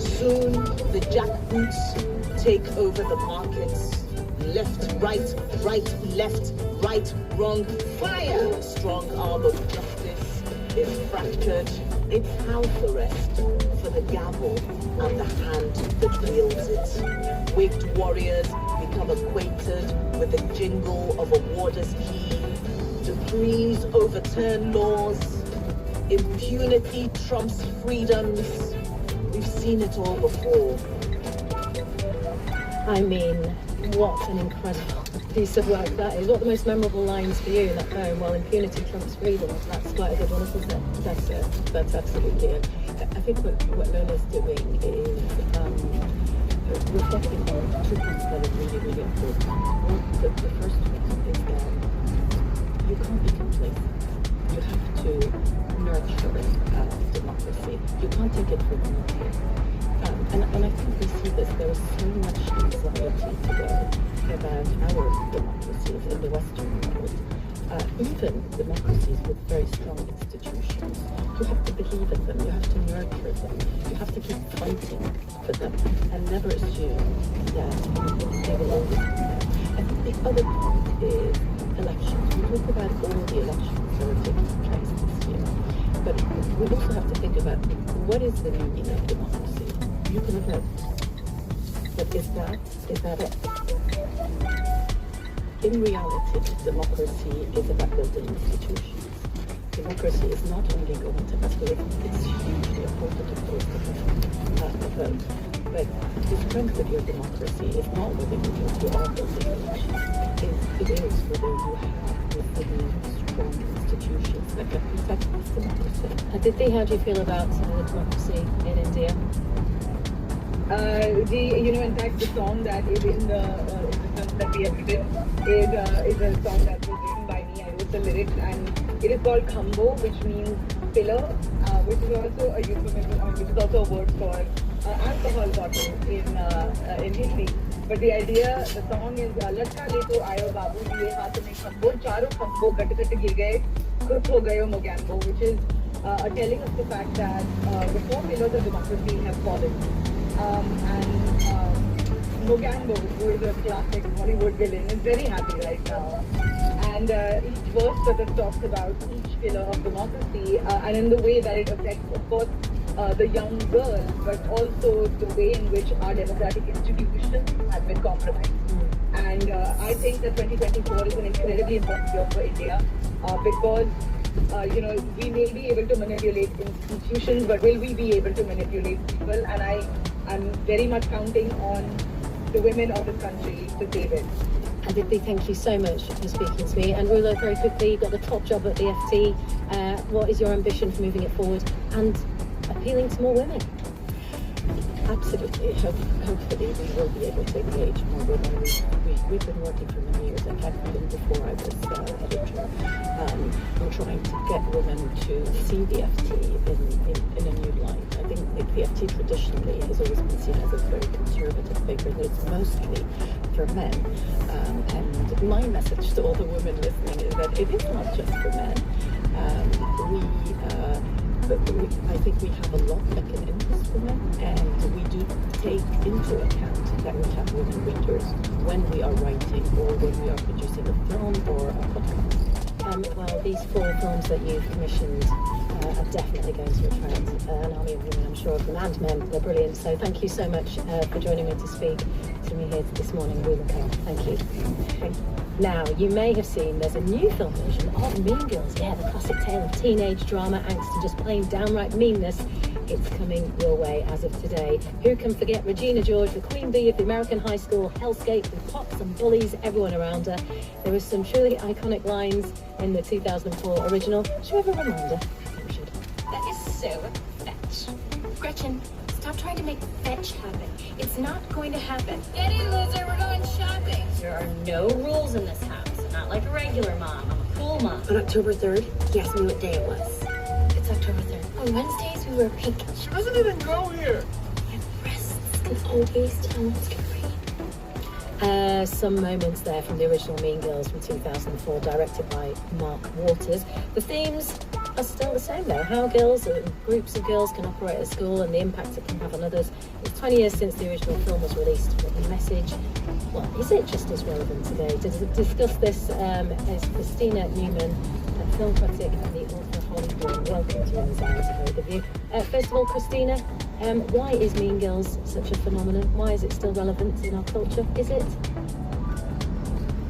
Soon, the jackboots take over the markets. Left, right, left, right, wrong, fire! Strong arm of justice is fractured. It's house arrest for the gavel and the hand that wields it. Wigged warriors become acquainted with the jingle of a warder's key. Decrees overturn laws. Impunity trumps freedoms. We've seen it all before. I mean, what an incredible piece of work that is. What are the most memorable lines for you in that poem? Well, impunity trumps freedom. That's quite a good one, isn't it? That's absolutely it. I think what Lola's doing is reflecting on 2 points that are really, really important. One, the first one is that you can't be complacent. You have to nurture democracy. You can't take it for granted. And I think we see this. There is so much anxiety today about our democracies in the Western world. Even democracies with very strong institutions. You have to believe in them. You have to nurture them. You have to keep fighting for them and never assume that they will always be there. I think the other point is elections. We talk about all the elections that are taking place this year. But we also have to think about what is the meaning of democracy. You can vote. But is that it? In reality, democracy is about building institutions. Democracy is not only going to vote, it's hugely important, of course, to vote. But the strength of your democracy is not whether you are building elections. It is whether you have within strong institutions that can protect this democracy. Aditi, how do you feel about democracy in India? In fact, the song that is in the film that we have written is a song that was written by me. I wrote the lyrics, and it is called Khambo, which means pillar, which is also a euphemism, which is also a word for alcohol bottle in Hindi. But the idea, the song is Latka le to aayo babu diye haath mein khambo, charo khambo gat gat gir gaye, khut ho gayo mogambo, which is telling us the fact that the four pillars of democracy have fallen. Mogambo, who is a classic Hollywood villain, is very happy right now. And each verse sort of talks about each pillar of democracy and in the way that it affects, of course, the young girl, but also the way in which our democratic institutions have been compromised. And I think that 2024 is an incredibly important year for India because we may be able to manipulate institutions, but will we be able to manipulate people? And I'm very much counting on the women of this country to save it. Aditi, thank you so much for speaking to me. And Rula, very quickly, you've got the top job at the FT. What is your ambition for moving it forward and appealing to more women? Absolutely. Hopefully we will be able to engage more women. We've been working for many years, in fact even before I was editor, on trying to get women to see the FT in a new light. I think the FT traditionally has always been seen as a very conservative paper, that it's mostly for men. And my message to all the women listening is that it is not just for men. I think we have a lot that can interest women, and we do take into account that we have women readers when we are writing or when we are producing a film or a podcast. Well, these 4 films that you've commissioned are definitely going to attract an army of women, I'm sure of them, and men. They're brilliant. So thank you so much for joining me to speak to me here this morning, Rula Khan. Thank you. Thank you. Now, you may have seen there's a new film version of Mean Girls. Yeah, the classic tale of teenage drama, angst, and just plain downright meanness. It's coming your way as of today. Who can forget Regina George, the queen bee of the American high school hellscape, with pops and bullies everyone around her? There were some truly iconic lines in the 2004 original. Should we have a reminder? I think we should. That is so fetch. Gretchen, stop trying to make fetch happen. It's not going to happen. Eddie, loser, we're going shopping. There are no rules in this house. I'm not like a regular mom. I'm a cool mom. On October 3rd, you asked me what day it was. It's October 3rd. On Wednesdays, we wear pink. She doesn't even go here. My breasts can always tell what's going. Some moments there from the original Mean Girls from 2004, directed by Mark Waters. The themes are still the same though. How girls and groups of girls can operate at school and the impact it can have on others. It's 20 years since the original film was released, but the message, well, is it just as relevant today? To discuss this is Christina Newman, a film critic and the author of Hollywood. Welcome to In the Zone to both of you. First of all, Christina, why is Mean Girls such a phenomenon? Why is it still relevant in our culture? Is it?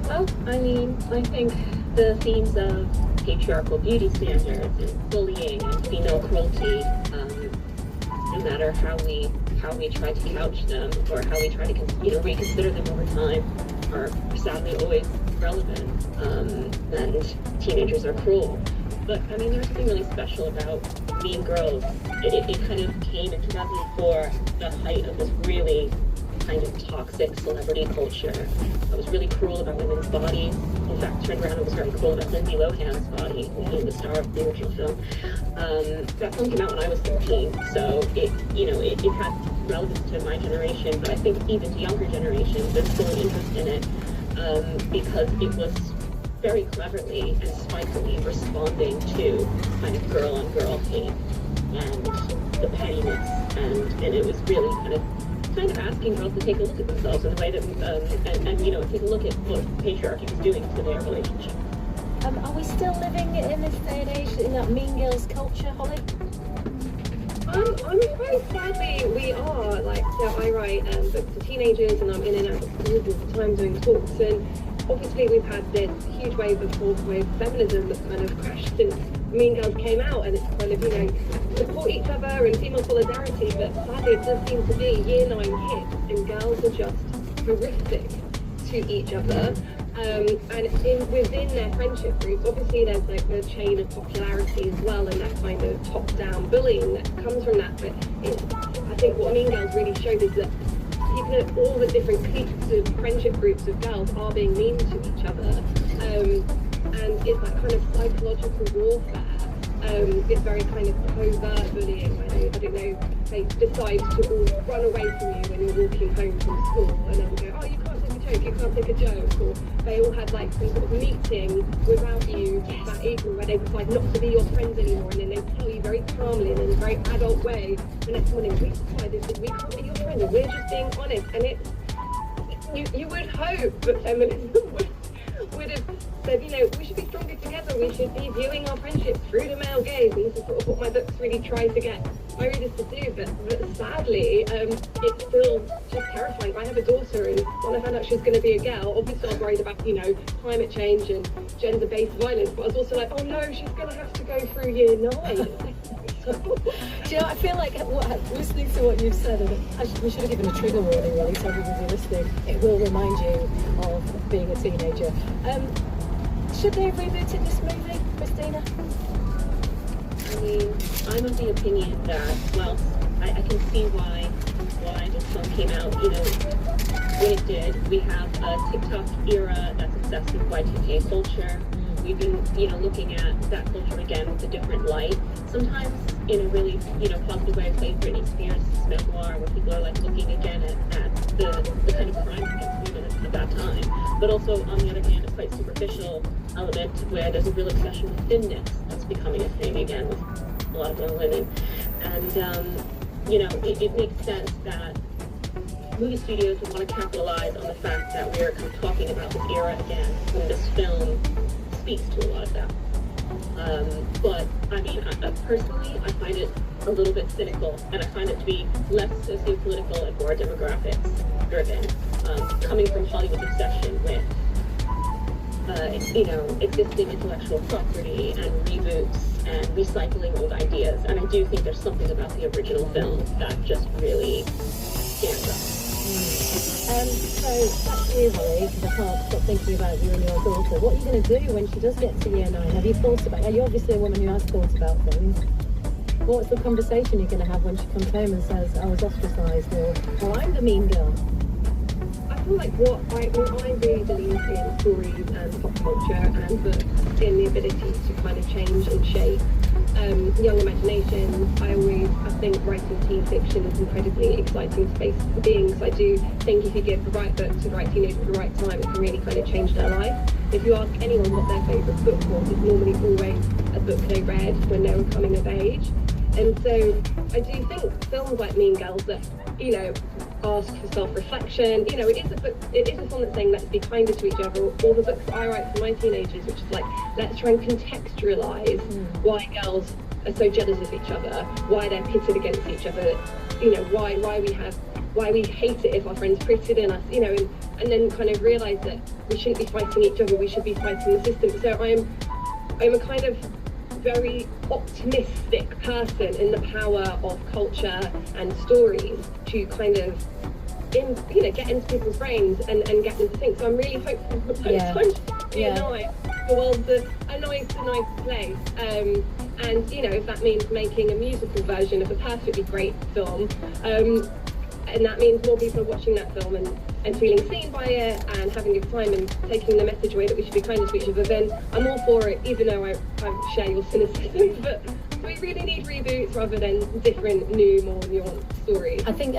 Well, I mean, I think the themes of patriarchal beauty standards and bullying and female cruelty, no matter how we try to couch them or how we try to reconsider them over time, are sadly always relevant. And teenagers are cruel. But I mean, there's something really special about Mean Girls. It kind of came in 2004, the height of this really kind of toxic celebrity culture that was really cruel about women's bodies. In fact, turned around and was very cruel about Lindsay Lohan's body, being the star of the original film. That film came out when I was 13, so it had relevance to my generation, but I think even to younger generations, there's still an interest in it because it was very cleverly and spitefully responding to kind of girl-on-girl hate and the pettiness, and it was really kind of kind of asking girls to take a look at themselves in a way that, and you know, take a look at what patriarchy is doing to their relationship. Are we still living in this day and age in that Mean Girls culture, Holly? I'm afraid sadly we are. Like, so I write books for teenagers, and I'm in and out of schools all the time doing talks, and obviously we've had this huge wave of fourth wave feminism that's kind of crashed since Mean Girls came out, and it's kind of, you know, support each other and female solidarity, but sadly it does seem to be year 9 hits, and girls are just horrific to each other. And within their friendship groups, obviously there's like the chain of popularity as well, and that kind of top-down bullying that comes from that. But I think what Mean Girls really showed is that people at all the different cliques of friendship groups of girls are being mean to each other, and it's that kind of psychological warfare. It's very kind of covert bullying where they, I don't know, they decide to all run away from you when you're walking home from school, and then go, oh, you can't take a joke, you can't take a joke, or they all had like some sort of meeting without you that evening where they decide not to be your friends anymore, and then they tell you very calmly and in a very adult way the next morning, we decided that we can't be your friends and we're just being honest. And it's, you would hope that feminism would have said, you know, we should be stronger together, we should be viewing our friendships through the male gaze, and this is sort of what my books really try to get my readers to do, but sadly, it's still just terrifying. I have a daughter, and when I found out she was going to be a girl, obviously I was worried about, you know, climate change and gender-based violence, but I was also like, oh no, she's going to have to go through year 9. Do you know, I feel like listening to what you've said, and we should have given a trigger warning really, so everybody listening, it will remind you of being a teenager. Should they have rebooted this movie, Christina? I mean, I'm of the opinion that, well, I can see why this film came out, you know, when it did. We have a TikTok era that's obsessed with Y2K culture. We've been, you know, looking at that culture again with a different light. Sometimes in a really, you know, positive way, like Britney Spears' memoir, where people are like looking again at the kind of crimes against women at that time. But also, on the other hand, a quite superficial element where there's a real obsession with thinness that's becoming a thing again with a lot of young women. And, you know, it makes sense that movie studios would want to capitalize on the fact that we're kind of talking about this era again, when this film speaks to a lot of that. But I mean, personally, I find it a little bit cynical, and I find it to be less socio-political and more demographics driven, coming from Hollywood's obsession with, you know, existing intellectual property and reboots and recycling old ideas. And I do think there's something about the original film that just really stands up. So back to you, Holly, because I can't stop thinking about you and your daughter. What are you going to do when she does get to year 9? Have you thought about it? You're obviously a woman who has thought about things. What's the conversation you're going to have when she comes home and says, I was ostracised, or I'm the mean girl? I feel like I really believe in stories and pop culture and books, in the ability to kind of change and shape young imaginations. I think writing teen fiction is an incredibly exciting space for being, so I do think if you give the right book to the right teenager at the right time, it can really kind of change their life. If you ask anyone what their favourite book was, it's normally always a book they read when they were coming of age. And so I do think films like Mean Girls that, you know, ask for self-reflection, you know, it is a film that's saying let's be kinder to each other, or the books that I write for my teenagers, which is like, let's try and contextualise why girls are so jealous of each other, why they're pitted against each other, you know, why we hate it if our friend's prettier than us, you know, and then kind of realise that we shouldn't be fighting each other, we should be fighting the system. So I'm a kind of very optimistic person in the power of culture and stories to kind of, you know, get into people's brains and get them to think. So I'm really hopeful that the world's a nice place. And, you know, if that means making a musical version of a perfectly great film, and that means more people are watching that film and feeling seen by it and having a good time and taking the message away that we should be kinder to each other, then I'm all for it, even though I share your cynicism. But we really need reboots rather than different, new, more nuanced stories. I think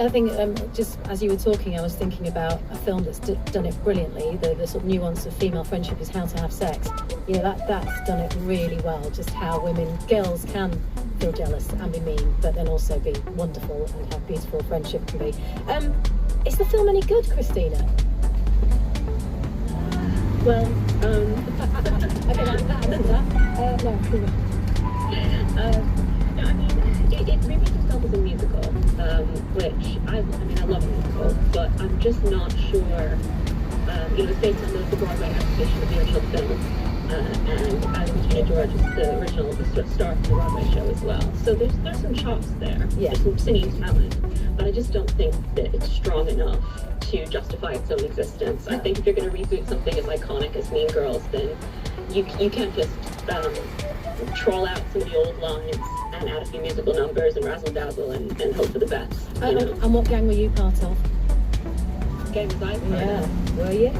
just as you were talking, I was thinking about a film that's done it brilliantly. The sort of nuance of female friendship is How to Have Sex. You know, that's done it really well, just how girls can feel jealous and be mean, but then also be wonderful and have beautiful friendship can be. Is the film any good, Christina? Well, okay, that. No. No, I mean, it repeats itself as a musical, which I love a musical, but I'm just not sure. It was based on the Broadway adaptation of the original film, and as Regina George is the original star of the Broadway show as well. So there's some chops there, there's some singing talent, but I just don't think that it's strong enough to justify its own existence. I think if you're going to reboot something as iconic as Mean Girls, then you can't just troll out some of the old lines and add a few musical numbers and razzle dazzle and hope for the best. And what gang were you part of? Gang was I part of? Were you?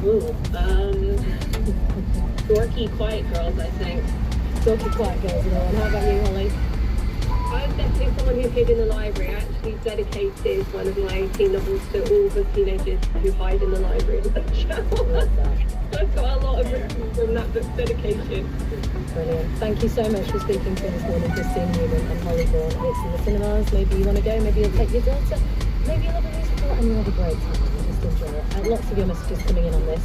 Dorky Quiet Girls, I think. Dorky Quiet Girls, and how about you, Holly? I was definitely someone who hid in the library. I actually dedicated one of my teen novels to all the teenagers who hide in the library in that show. I've got a lot of written from that book's dedication. Brilliant. Thank you so much for speaking to me this morning, Christine Newman and Holly Vaughan. It's in the cinemas. Maybe you want to go, maybe you'll take your daughter, maybe you'll have a musical and you'll have a great time. Just enjoy it. Lots of your messages coming in on this.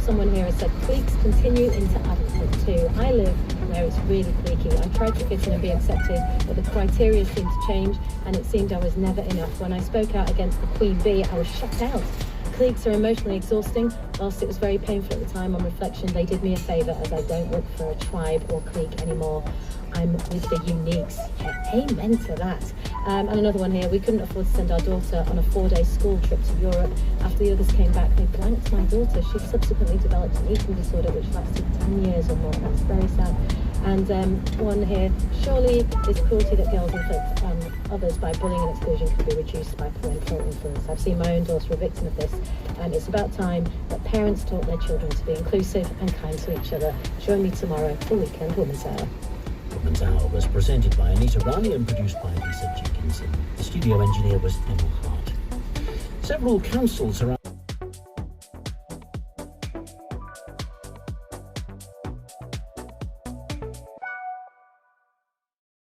Someone here has said, cliques continue into adulthood too. I live where it's really cliquey. I tried to fit in and be accepted, but the criteria seemed to change, and it seemed I was never enough. When I spoke out against the Queen Bee, I was shut out. Cliques are emotionally exhausting. Whilst it was very painful at the time, on reflection, they did me a favour, as I don't look for a tribe or clique anymore. I'm with the uniques. Yeah, amen to that. And another one here, we couldn't afford to send our daughter on a 4-day school trip to Europe. After the others came back, they blanked my daughter. She subsequently developed an eating disorder which lasted 10 years or more. That's very sad. And one here, surely this cruelty that girls inflict on others by bullying and exclusion can be reduced by parental influence. I've seen my own daughter a victim of this, and it's about time that parents taught their children to be inclusive and kind to each other. Join me tomorrow for Weekend Women's Hour. Women's Hour was presented by Anita Rani and produced by Lisa Jenkinson. The studio engineer was Emma Hart. Several councils around